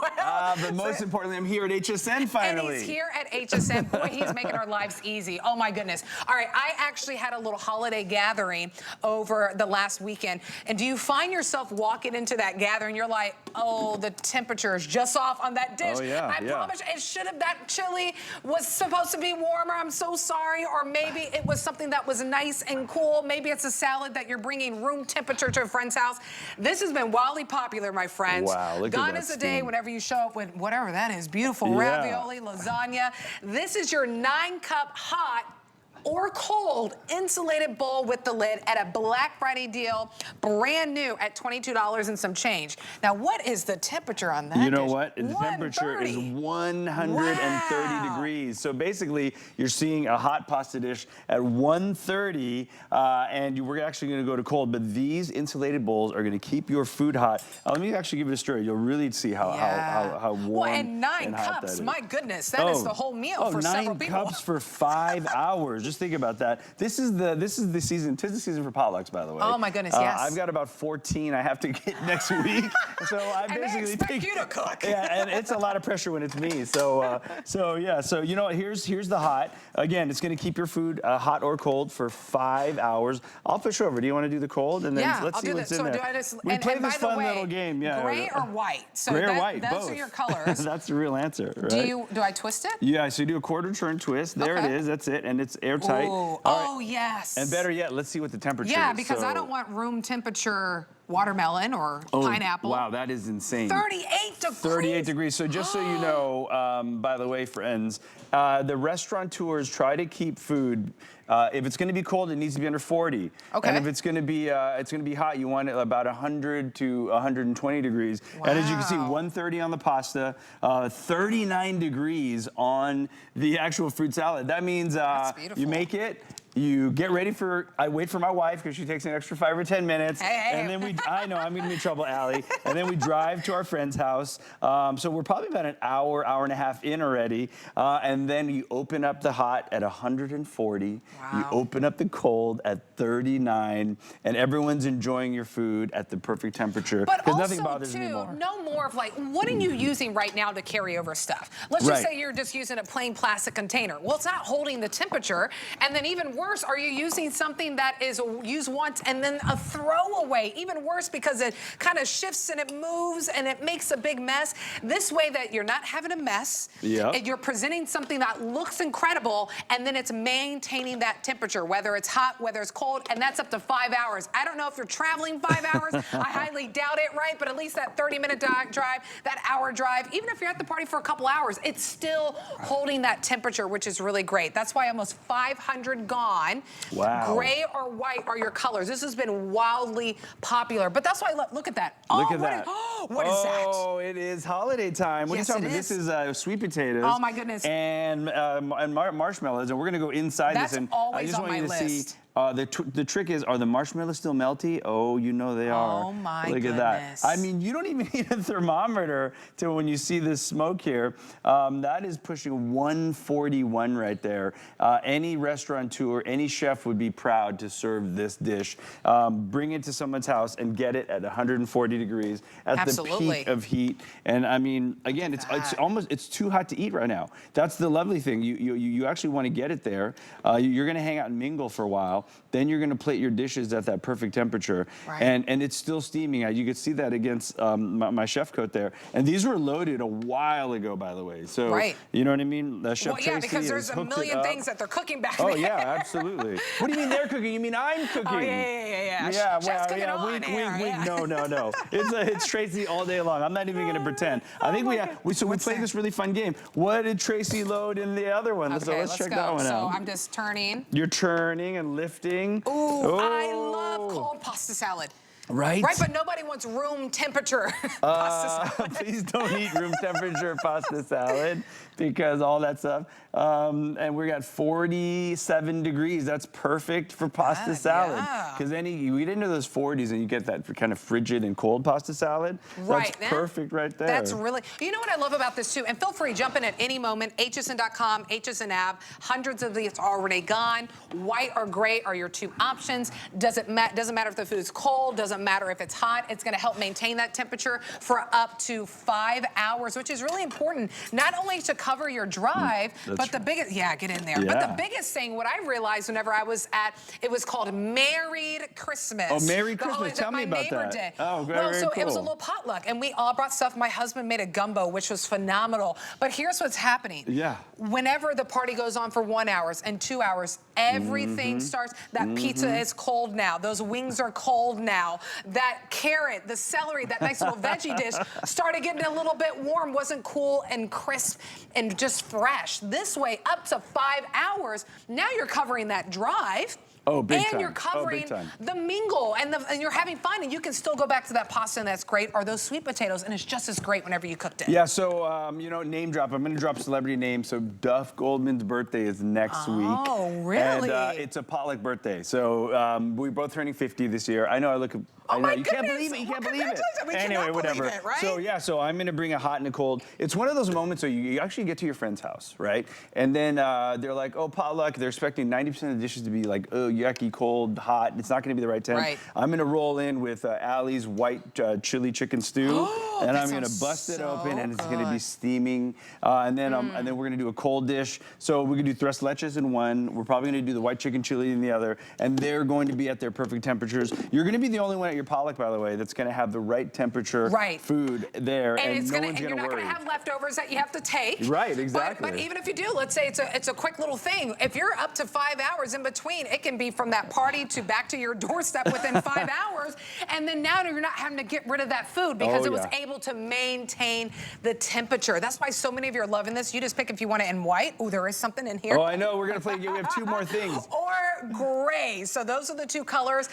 But most importantly, I'm here at HSN finally. And he's here at HSN. Boy, he's making our lives easy. Oh my goodness. All right, I actually had a little holiday gathering over the last weekend. And do you find yourself walking into that gathering, you're like, oh, the temperature is just off on that dish. Oh, yeah, I promise it should have, that chili was supposed to be warmer. I'm so sorry. Or maybe it was something that was nice and cool. Maybe it's a salad that you're bringing room temperature to a friend's house. This has been wildly popular, my friends. Wow, look at that Gone is the day steam. whenever you show up with whatever that is, beautiful ravioli, lasagna. This is your 9-cup hot or cold insulated bowl with the lid at a Black Friday deal, brand new at $22 and some change. Now, what is the temperature on that? You know dish? what? The temperature is 130 degrees. So basically, you're seeing a hot pasta dish at 130, and we're actually going to go to cold. But these insulated bowls are going to keep your food hot. Let me actually give it a stir. You'll really see how warm well, and 9 and hot cups. that is. My goodness, that is the whole meal for several people. 9 cups for 5 hours. Just think about that. This is the season. 'Tis the season for potlucks, by the way. Oh my goodness, yes. I've got about 14 I have to get next week. So I and basically they expect you to cook. Yeah, and it's a lot of pressure when it's me. So yeah. So you know what? Here's the hot. Again, it's going to keep your food hot or cold for 5 hours. I'll push over. Do you want to do the cold? And then let's see what's in there. Do I just, we play and this by the fun way, little game. Yeah. Gray or white? So gray or white, those both. are your colors. That's the real answer, right? Do I twist it? Yeah, so you do a quarter turn twist. There it is. That's it. And it's airtight. Ooh. All right. Yes. And better yet, let's see what the temperature is. Yeah, because I So- don't want room temperature watermelon or pineapple. Wow, that is insane. 38 degrees. 38 degrees. So just so you know, by the way, friends, the restaurateurs try to keep food. If it's going to be cold, it needs to be under 40. Okay. And if it's going to be hot, you want it about 100 to 120 degrees. Wow. And as you can see, 130 on the pasta, 39 degrees on the actual fruit salad. That means you make it. You get ready for, I wait for my wife because she takes an extra 5 or 10 minutes. Hey. And then I know I'm gonna be in trouble, Allie. And then we drive to our friend's house. So we're probably about an hour, hour and a half in already. And then you open up the hot at 140. Wow. You open up the cold at 39. And everyone's enjoying your food at the perfect temperature. But Because nothing also, bothers me more. no more of like, what are you using right now to carry over stuff? Let's just say you're just using a plain plastic container. Well, it's not holding the temperature. And then even worse, are you using something that is used once and then a throwaway? Even worse, because it kind of shifts and it moves and it makes a big mess. This way that you're not having a mess. Yep. You're presenting something that looks incredible, and then it's maintaining that temperature, whether it's hot, whether it's cold, and that's up to 5 hours. I don't know if you're traveling 5 hours. I highly doubt it, right? But at least that 30-minute drive, that hour drive, even if you're at the party for a couple hours, it's still holding that temperature, which is really great. That's why almost 500 gone. Wow. Gray or white are your colors. This has been wildly popular. But that's why, look at that. Look at that. What is that? Oh, it is holiday time. What Yes, are you talking it about? is. This is sweet potatoes. Oh, my goodness. And marshmallows. And we're going to go inside That's this. And always I just on want you my to list. see. The trick is, are the marshmallows still melty? Oh, you know they are. Oh, my Look at that. I mean, you don't even need a thermometer to when you see this smoke here. That is pushing 141 right there. Any restaurateur, any chef would be proud to serve this dish. Bring it to someone's house and get it at 140 degrees at the peak of heat. And I mean, again, it's too hot to eat right now. That's the lovely thing. You actually want to get it there. You're going to hang out and mingle for a while. Then you're going to plate your dishes at that perfect temperature. Right. And it's still steaming. You could see that against my chef coat there. And these were loaded a while ago, by the way. So, you know what I mean? Chef Tracy because there's a million things that they're cooking back there. Oh, yeah, absolutely. What do you mean they're cooking? You mean I'm cooking? Oh, yeah. Yeah, Chef's cooking on wink, air, wink. No. It's Tracy all day long. I'm not even going to pretend. I think we played this really fun game. What did Tracy load in the other one? Okay, so let's check that one out. So I'm just turning. You're turning and lifting. Ooh, I love cold pasta salad. Right? Right, but nobody wants room temperature pasta salad. Please don't eat room temperature pasta salad because all that stuff. And we got 47 degrees. That's perfect for pasta salad. Because then you get into those 40s and you get that kind of frigid and cold pasta salad. Right. That's perfect right there. That's really, you know what I love about this too, and feel free, jump in at any moment, hsn.com, HSN app, hundreds of these already gone. White or gray are your two options. Doesn't matter if the food's cold, doesn't matter if it's hot, it's gonna help maintain that temperature for up to 5 hours, which is really important, not only to cover your drive, but the biggest, get in there. But the biggest thing, what I realized whenever I was at, it was called Married Christmas. Oh, Merry Christmas, tell me about that. Did. Oh, very cool. It was a little potluck, and we all brought stuff. My husband made a gumbo, which was phenomenal. But here's what's happening. Yeah. Whenever the party goes on for 1 hour and 2 hours, everything starts, that pizza is cold now. Those wings are cold now. That carrot, the celery, that nice little veggie dish started getting a little bit warm, wasn't cool and crisp and just fresh. This way, up to 5 hours, now you're covering that drive. Oh, big and time. you're covering big time. the mingle, and you're having fun, and you can still go back to that pasta, and that's great, or those sweet potatoes, and it's just as great whenever you cooked it. Yeah, so, you know, name drop. I'm going to drop celebrity names. So Duff Goldman's birthday is next week. Oh, really? And it's a potluck birthday. So we're both turning 50 this year. I know I look... Oh, I know, my you can't goodness. believe it. You can't believe it. We Anyway, cannot whatever. believe it, right? So yeah, so I'm gonna bring a hot and a cold. It's one of those moments where you actually get to your friend's house, right? And then they're like, oh, potluck. They're expecting 90% of the dishes to be like, oh, yucky, cold, hot. It's not gonna be the right temp. Right. I'm gonna roll in with Allie's white chili chicken stew, and I'm gonna bust it open, and it's gonna be steaming. And then we're gonna do a cold dish. So we're gonna do tres leches in one. We're probably gonna do the white chicken chili in the other, and they're going to be at their perfect temperatures. You're gonna be the only one at your potluck, by the way, that's going to have the right temperature food there, and no one's going to worry. You're not going to have leftovers that you have to take. Right, exactly. But even if you do, let's say it's a quick little thing. If you're up to 5 hours in between, it can be from that party to back to your doorstep within 5 hours, and then now you're not having to get rid of that food because it was able to maintain the temperature. That's why so many of you are loving this. You just pick if you want it in white. Oh, there is something in here. Oh, I know. We're going to play. We have two more things. Or gray. So those are the two colors.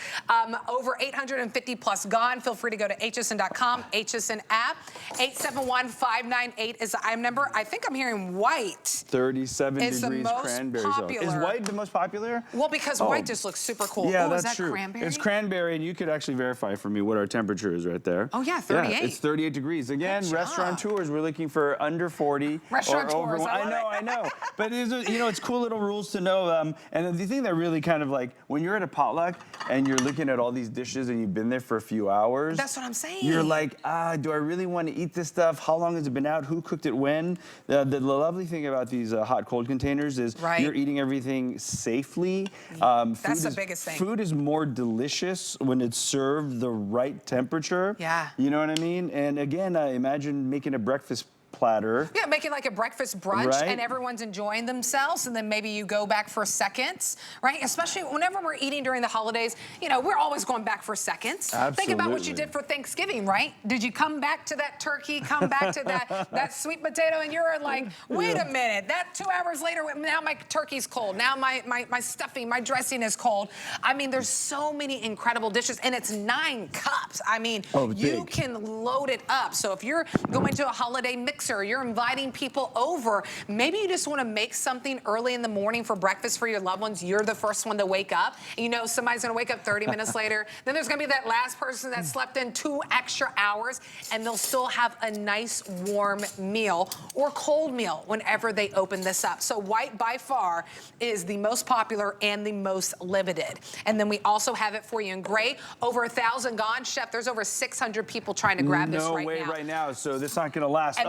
Over 850 plus gone. Feel free to go to hsn.com, HSN app. 871-598 is the item number. I think I'm hearing white. 37 is degrees the most cranberry popular. sauce. Is white the most popular? Well, because white just looks super cool. Yeah, is that's that true. Cranberry? It's cranberry, and you could actually verify for me what our temperature is right there. Oh, yeah, 38. Yeah, it's 38 degrees. Again, restaurateurs, we're looking for under 40. Restaurateurs, I know. But it's cool little rules to know. And the thing that really kind of like, when you're at a potluck and you're looking at all these dishes and you've been there for a few hours. That's what I'm saying. You're like, do I really want to eat this stuff? How long has it been out? Who cooked it when? The lovely thing about these hot cold containers is you're eating everything safely. That's the biggest thing. Food is more delicious when it's served the right temperature. Yeah. You know what I mean? And again, imagine making a breakfast platter. Yeah, making like a breakfast brunch and everyone's enjoying themselves, and then maybe you go back for seconds, right? Especially whenever we're eating during the holidays, we're always going back for seconds. Absolutely. Think about what you did for Thanksgiving, right? Did you come back to that turkey, come back to that sweet potato, and you're like, wait a minute, that 2 hours later, now my turkey's cold, now my stuffing, my dressing is cold. I mean, there's so many incredible dishes, and it's 9 cups. I mean, you can load it up. So if you're going to a holiday mixer, you're inviting people over, maybe you just want to make something early in the morning for breakfast for your loved ones. You're the first one to wake up. Somebody's going to wake up 30 minutes later. Then there's going to be that last person that slept in 2 extra hours, and they'll still have a nice warm meal or cold meal whenever they open this up. So white by far is the most popular and the most limited. And then we also have it for you in gray. Over 1,000 gone. Chef, there's over 600 people trying to grab this right now. No way right now, so this is not going to last.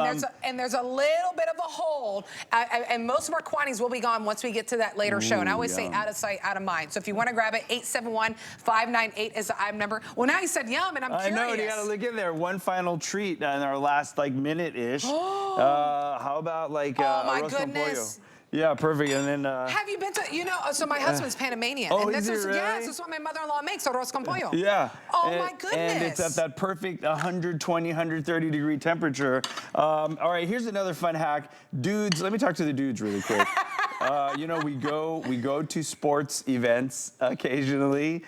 And there's a little bit of a hold, and most of our quantities will be gone once we get to that later show. And I always say out of sight, out of mind. So if you want to grab it, 871-598 is the item number. Well, now you said yum, and I'm curious. I know, you got to look in there. One final treat in our last minute-ish. How about my arroz con pollo? goodness. Yeah, perfect. And then have you been to so my husband's Panamanian. Oh, and is he really? Yes, this is what my mother-in-law makes, arroz con pollo. Yeah. Oh my goodness. And it's at that perfect 120, 130 degree temperature. All right, here's another fun hack. Dudes, let me talk to the dudes really quick. You know, we go to sports events occasionally.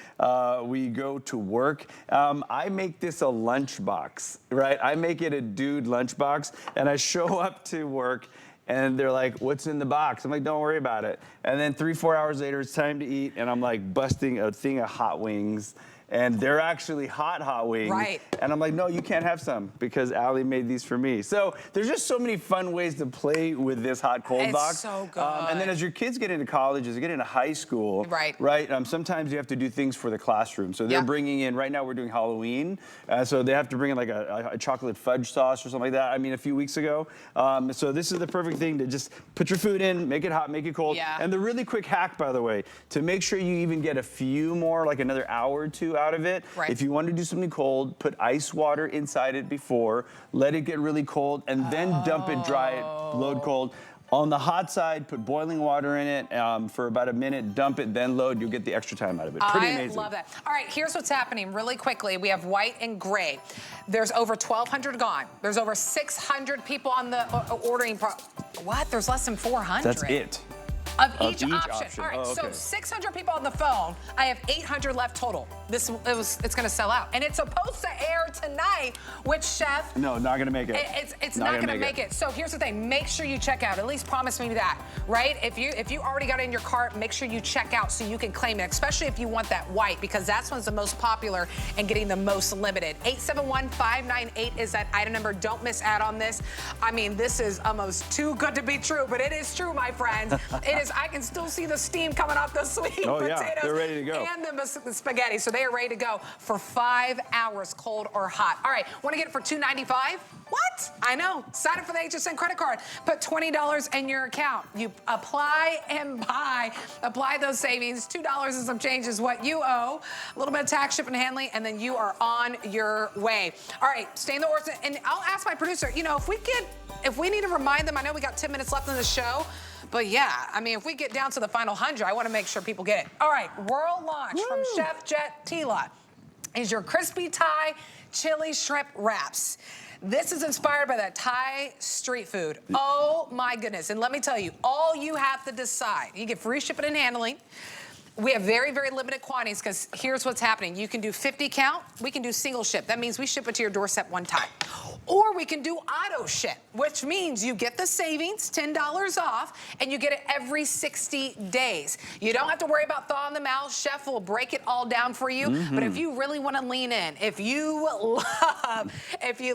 We go to work. I make this a lunchbox, right? I make it a dude lunchbox, and I show up to work, and they're like, "What's in the box?" I'm like, "Don't worry about it." And then 3-4 hours later, it's time to eat, and I'm like busting a thing of hot wings. And they're actually hot wings. Right. And I'm like, no, you can't have some because Allie made these for me. So there's just so many fun ways to play with this hot cold box. It's so good. And then as your kids get into college, as they get into high school, right? Sometimes you have to do things for the classroom. So they're bringing in, right now we're doing Halloween. So they have to bring in like a chocolate fudge sauce or something like that. I mean, a few weeks ago. So this is the perfect thing to just put your food in, make it hot, make it cold. Yeah. And the really quick hack, by the way, to make sure you even get a few more, like another hour or two out of it. Right. If you want to do something cold, put ice water inside it before, let it get really cold, and then dump it, dry it, load cold. On the hot side, put boiling water in it for about a minute, dump it, then load. You'll get the extra time out of it. Pretty amazing. I love that. All right, here's what's happening really quickly. We have white and gray. There's over 1,200 gone. There's over 600 people on the ordering. What? There's less than 400. That's it. Of each option. All right, okay. so 600 people on the phone. I have 800 left total. It's going to sell out, and it's supposed to air tonight. Which chef? No, not gonna make it. It's not gonna make it. So here's the thing: make sure you check out. At least promise me that, right? If you already got it in your cart, make sure you check out so you can claim it. Especially if you want that white, because that's one's the most popular and getting the most limited. 871-598 is that item number. Don't miss out on this. I mean, this is almost too good to be true, but it is true, my friends. It is. I can still see the steam coming off the sweet potatoes. Yeah, they're ready to go. And the spaghetti, so they are ready to go for 5 hours, cold or hot. All right, want to get it for $2.95? What? I know. Sign up for the HSN credit card. Put $20 in your account. You apply and buy. Apply those savings. $2 and some change is what you owe. A little bit of tax, shipping, and handling, and then you are on your way. All right, stay in the order. And I'll ask my producer, you know, if we need to remind them, I know we got 10 minutes left in the show, but yeah, I mean, if we get down to the final 100, I want to make sure people get it. All right, world launch from Chef Jet Tila is your crispy Thai chili shrimp wraps. This is inspired by that Thai street food. Oh my goodness. And let me tell you, all you have to decide, you get free shipping and handling. We have very, very limited quantities because here's what's happening. You can do 50 count. We can do single ship. That means we ship it to your doorstep one time. Or we can do auto ship, which means you get the savings, $10 off, and you get it every 60 days. You don't have to worry about thawing them out. Chef will break it all down for you. But if you really want to lean in, if you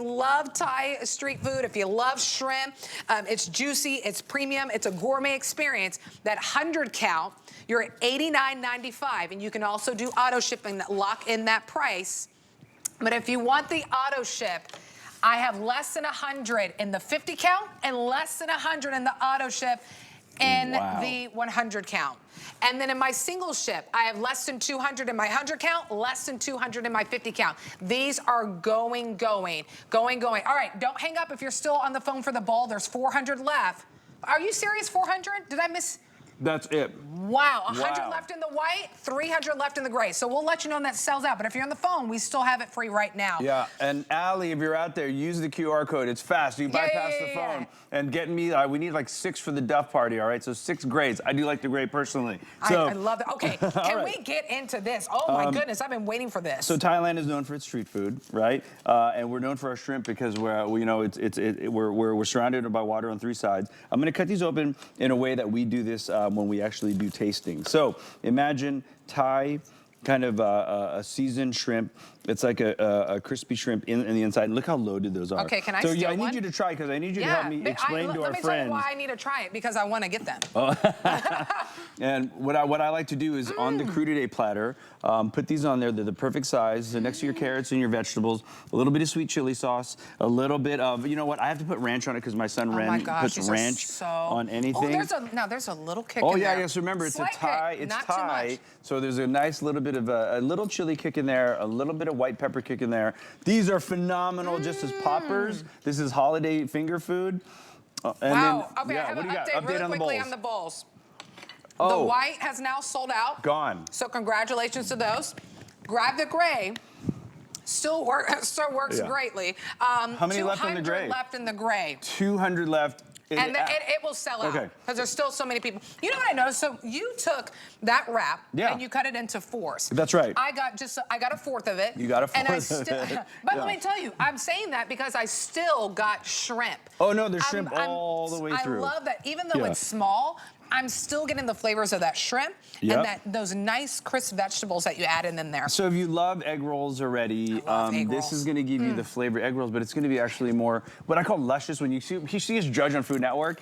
love Thai street food, if you love shrimp, it's juicy, it's premium, it's a gourmet experience. That 100 count, you're at $89.95, and you can also do auto shipping that lock in that price. But if you want the auto ship, I have less than 100 in the 50 count and less than 100 in the auto ship in the 100 count. And then in my single ship, I have less than 200 in my 100 count, less than 200 in my 50 count. These are going. All right, don't hang up if you're still on the phone for the bowl. There's 400 left. Are you serious, 400? Did I miss? That's it. Wow, 100 left in the white, 300 left in the gray. So we'll let you know when that sells out. But if you're on the phone, we still have it free right now. Yeah, and Allie, if you're out there, use the QR code. It's fast. You bypass the phone and get me. We need like 6 for the Duff party. All right, so 6 grays. I do like the gray personally. So I love that. Okay, can we get into this? Oh my goodness, I've been waiting for this. So Thailand is known for its street food, right? And we're known for our shrimp because we're surrounded by water on 3 sides. I'm going to cut these open in a way that we do this when we actually do tasting. So imagine Thai, kind of a seasoned shrimp. It's like a crispy shrimp in the inside. And look how loaded those are. Okay, can I steal one? I need you to try because I need you to help me explain to our Let me friends. tell you why I need to try it, because I want to get them. And what I like to do is on the crudité platter, put these on there. They're the perfect size. So next to your carrots and your vegetables, a little bit of sweet chili sauce, a little bit of, you know what? I have to put ranch on it because my son Ren puts ranch on anything. Oh, there's a little kick in there. Oh yeah, yes. Remember, it's Slight a Thai. kick, It's not Thai. too much. So there's a nice little bit of a little chili kick in there, a little bit of white pepper kick in there. These are phenomenal just as poppers. This is holiday finger food. Wow. Then, Okay, I have what an do you got? update really on the quickly bowls. on the bowls. Oh. The white has now sold out. Gone. So congratulations to those. Grab the gray. Still works greatly. How many left in the gray? 200 left in the gray. 200 left. And it will sell out because there's still so many people. You know what I noticed? So you took that wrap and you cut it into 4s. That's right. I got a 4th of it. You got a 4th. And I still, but let me tell you, I'm saying that because I still got shrimp. Oh no, there's shrimp all the way through. I love that. Even though it's small, I'm still getting the flavors of that shrimp and those nice crisp vegetables that you add in there. So if you love egg rolls already, this is going to give you the flavor of egg rolls, but it's going to be actually more what I call luscious. When you see us judge on Food Network,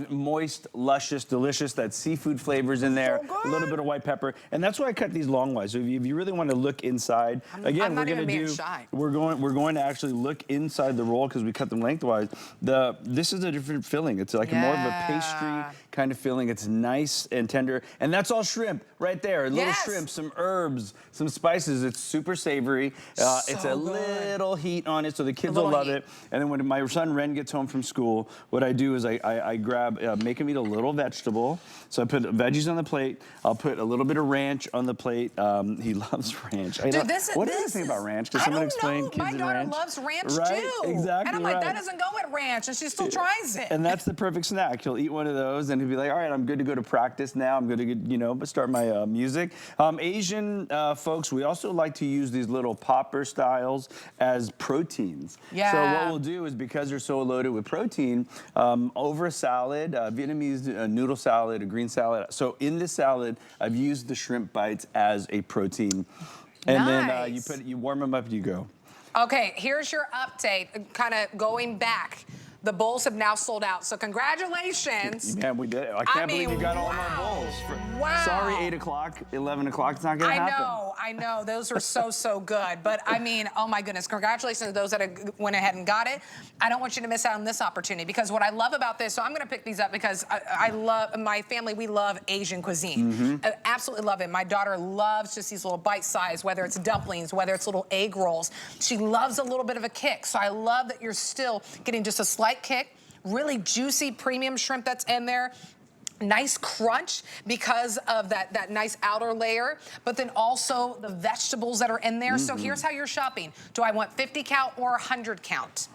moist, luscious, delicious. That seafood flavors in there, a little bit of white pepper, and that's why I cut these long wise. So if you really want to look inside, again, we're going to do. We're going to actually look inside the roll because we cut them lengthwise. This is a different filling. It's like more of a pastry kind of filling. It's nice and tender, and that's all shrimp right there. Little shrimp, some herbs, some spices. It's super savory. It's a little heat on it, so the kids will love it. And then when my son Ren gets home from school, what I do is I grab, make him eat a little vegetable. So I put veggies on the plate. I'll put a little bit of ranch on the plate. He loves ranch. Dude, what do you think about ranch? Can someone explain kids and ranch? My daughter loves ranch too. Exactly. And I'm like, that doesn't go with ranch, and she still tries it. And that's the perfect snack. He'll eat one of those, and he'll be like, all right, I'm good to go to practice now. I'm good to start my music. Asian folks, we also like to use these little popper styles as proteins. So what we'll do is, because they're so loaded with protein, over a salad, Vietnamese noodle salad, a green salad. So in this salad, I've used the shrimp bites as a protein. And then you warm them up, you go. Okay, here's your update, kind of going back. The bowls have now sold out, so congratulations. Man, we did it. I can't believe you got all of our bowls. Sorry, 8 o'clock, 11 o'clock, it's not gonna happen. I know, those are so good. But I mean, oh my goodness, congratulations to those that went ahead and got it. I don't want you to miss out on this opportunity, because what I love about this, so I'm gonna pick these up because I love, my family, we love Asian cuisine. I absolutely love it. My daughter loves just these little bite size, whether it's dumplings, whether it's little egg rolls. She loves a little bit of a kick. So I love that you're still getting just a slight kick, really juicy premium shrimp that's in there. Nice crunch because of that nice outer layer, but then also the vegetables that are in there. So here's how you're shopping. Do I want 50 count or 100 count?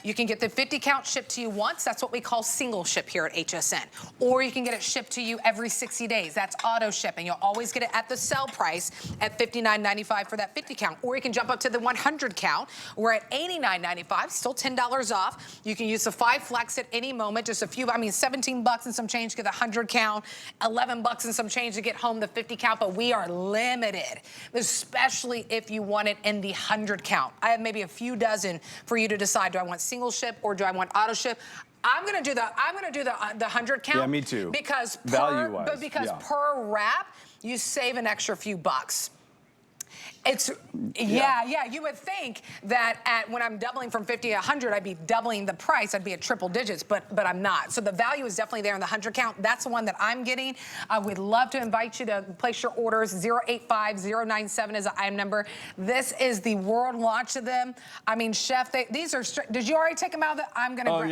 You can get the 50 count shipped to you once. That's what we call single ship here at HSN. Or you can get it shipped to you every 60 days. That's auto shipping. You'll always get it at the sell price at $59.95 for that 50 count. Or you can jump up to the 100 count. We're at $89.95, still $10 off. You can use the 5 flex at any moment. Just a few, 17 bucks and some change to get the 100 count, 11 bucks and some change to get home the 50 count, but we are limited, especially if you want it in the 100 count. I have maybe a few dozen for you to decide. Do I want single ship or do I want auto ship? I'm gonna do the 100 count. Yeah, me too. Because value-wise, per wrap, you save an extra few bucks. It's, you would think that when I'm doubling from 50 to 100, I'd be doubling the price. I'd be at triple digits, but I'm not. So the value is definitely there in the 100 count. That's the one that I'm getting. I would love to invite you to place your orders. 085097 is the item number. This is the world launch of them. I mean, Chef, these are, did you already take them out? I'm gonna I'm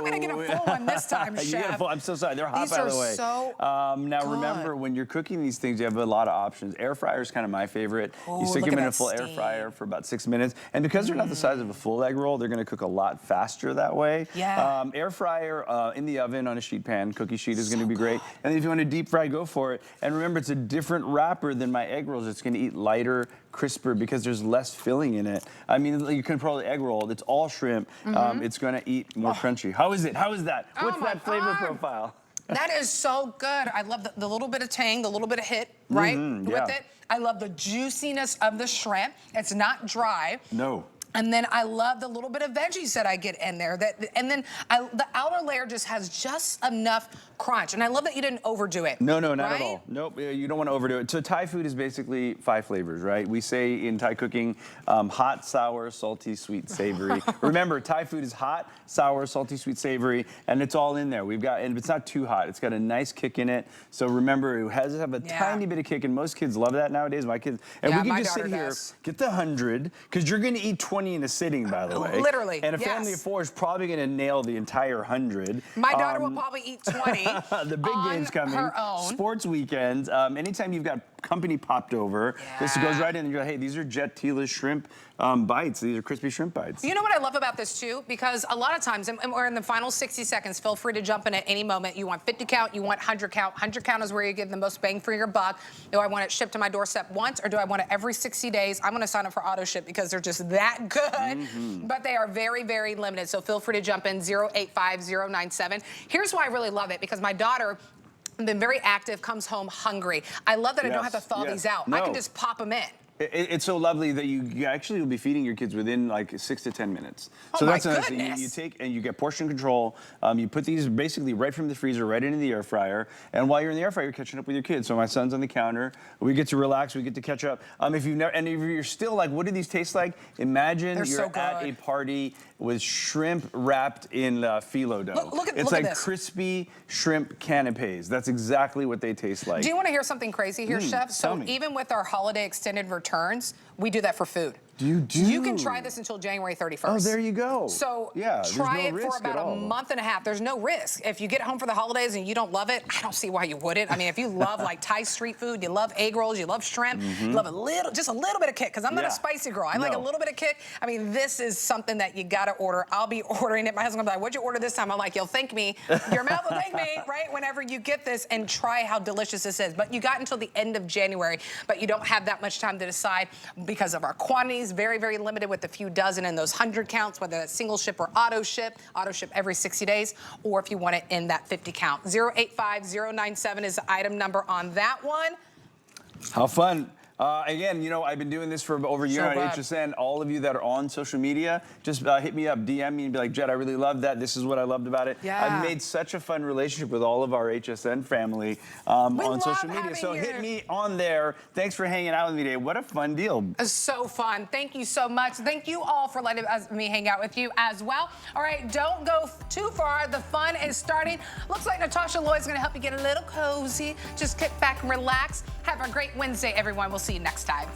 gonna get a full one this time, Chef. You get a full, I'm so sorry, they're hot, by the way. These are so now good. remember, when you're cooking these things, you have a lot of options. Air fryer is kind of my favorite. You stick them in a full air fryer for about 6 minutes. And because they're not the size of a full egg roll, they're gonna cook a lot faster that way. Air fryer in the oven on a sheet pan, cookie sheet is gonna be great. And then if you want to deep fry, go for it. And remember, it's a different wrapper than my egg rolls. It's gonna eat lighter, crisper, because there's less filling in it. I mean, you can probably egg roll. It's all shrimp. It's gonna eat more crunchy. How is it? How is that? What's that flavor profile? That is so good. I love the little bit of tang, the little bit of hit, right, with it. I love the juiciness of the shrimp. It's not dry. No. And then I love the little bit of veggies that I get in there. And then the outer layer just has just enough crunch. And I love that you didn't overdo it. No, not at all. Nope, you don't want to overdo it. So Thai food is basically 5 flavors, right? We say in Thai cooking, hot, sour, salty, sweet, savory. Remember, Thai food is hot, sour, salty, sweet, savory, and it's all in there. And it's not too hot. It's got a nice kick in it. So remember, it has to have a tiny bit of kick, and most kids love that nowadays. My kids, and we can just sit here, get the 100, because you're going to eat 20 in a sitting, by the way. Literally, and a family of 4 is probably going to nail the entire 100. My daughter will probably eat 20. The big game's coming. Sports weekends. Anytime you've got company popped over. This goes right in and you're like, hey, these are Jet Tila shrimp bites. These are crispy shrimp bites. You know what I love about this too? Because a lot of times, and we're in the final 60 seconds, feel free to jump in at any moment. You want 50 count, you want 100 count. 100 count is where you give the most bang for your buck. Do I want it shipped to my doorstep once, or do I want it every 60 days? I'm gonna sign up for auto ship because they're just that good. But they are very, very limited. So feel free to jump in, 085097. Here's why I really love it, because my daughter, been very active, comes home hungry. I love that I don't have to thaw these out. I can just pop them in. It's so lovely that you actually will be feeding your kids within like 6 to 10 minutes. Oh, so that's my nice. goodness. You take and you get portion control. You put these basically right from the freezer right into the air fryer. And while you're in the air fryer, you're catching up with your kids. So my son's on the counter. We get to relax. We get to catch up. If you're still like, what do these taste like? Imagine you're at a party with shrimp wrapped in phyllo dough. It's like crispy shrimp canapes. That's exactly what they taste like. Do you want to hear something crazy here, Chef? So even with our holiday extended returns, we do that for food. You can try this until January 31st. Oh, there you go. So no try it for about a all. month and a half. There's no risk. If you get home for the holidays and you don't love it, I don't see why you wouldn't. I mean, if you love like Thai street food, you love egg rolls, you love shrimp, you love just a little bit of kick, because I'm not a spicy girl. I like a little bit of kick. I mean, this is something that you gotta order. I'll be ordering it. My husband will be like, what'd you order this time? I'm like, you'll thank me. Your mouth will thank me, right? Whenever you get this, and try how delicious this is. But you got until the end of January, but you don't have that much time to decide because of our quantities, very, very limited with a few dozen in those 100 counts, whether that's single ship or auto ship every 60 days, or if you want it in that 50 count. 085097 is the item number on that one. How fun. Again, you know, I've been doing this for over a year on HSN. All of you that are on social media, just hit me up, DM me, and be like, Jet, I really love that. This is what I loved about it. I've made such a fun relationship with all of our HSN family on social media. So hit me on there. Thanks for hanging out with me today. What a fun deal. So fun. Thank you so much. Thank you all for letting me hang out with you as well. All right, don't go too far. The fun is starting. Looks like Natasha Lloyd's going to help you get a little cozy. Just kick back and relax. Have a great Wednesday, everyone. We'll see you next time.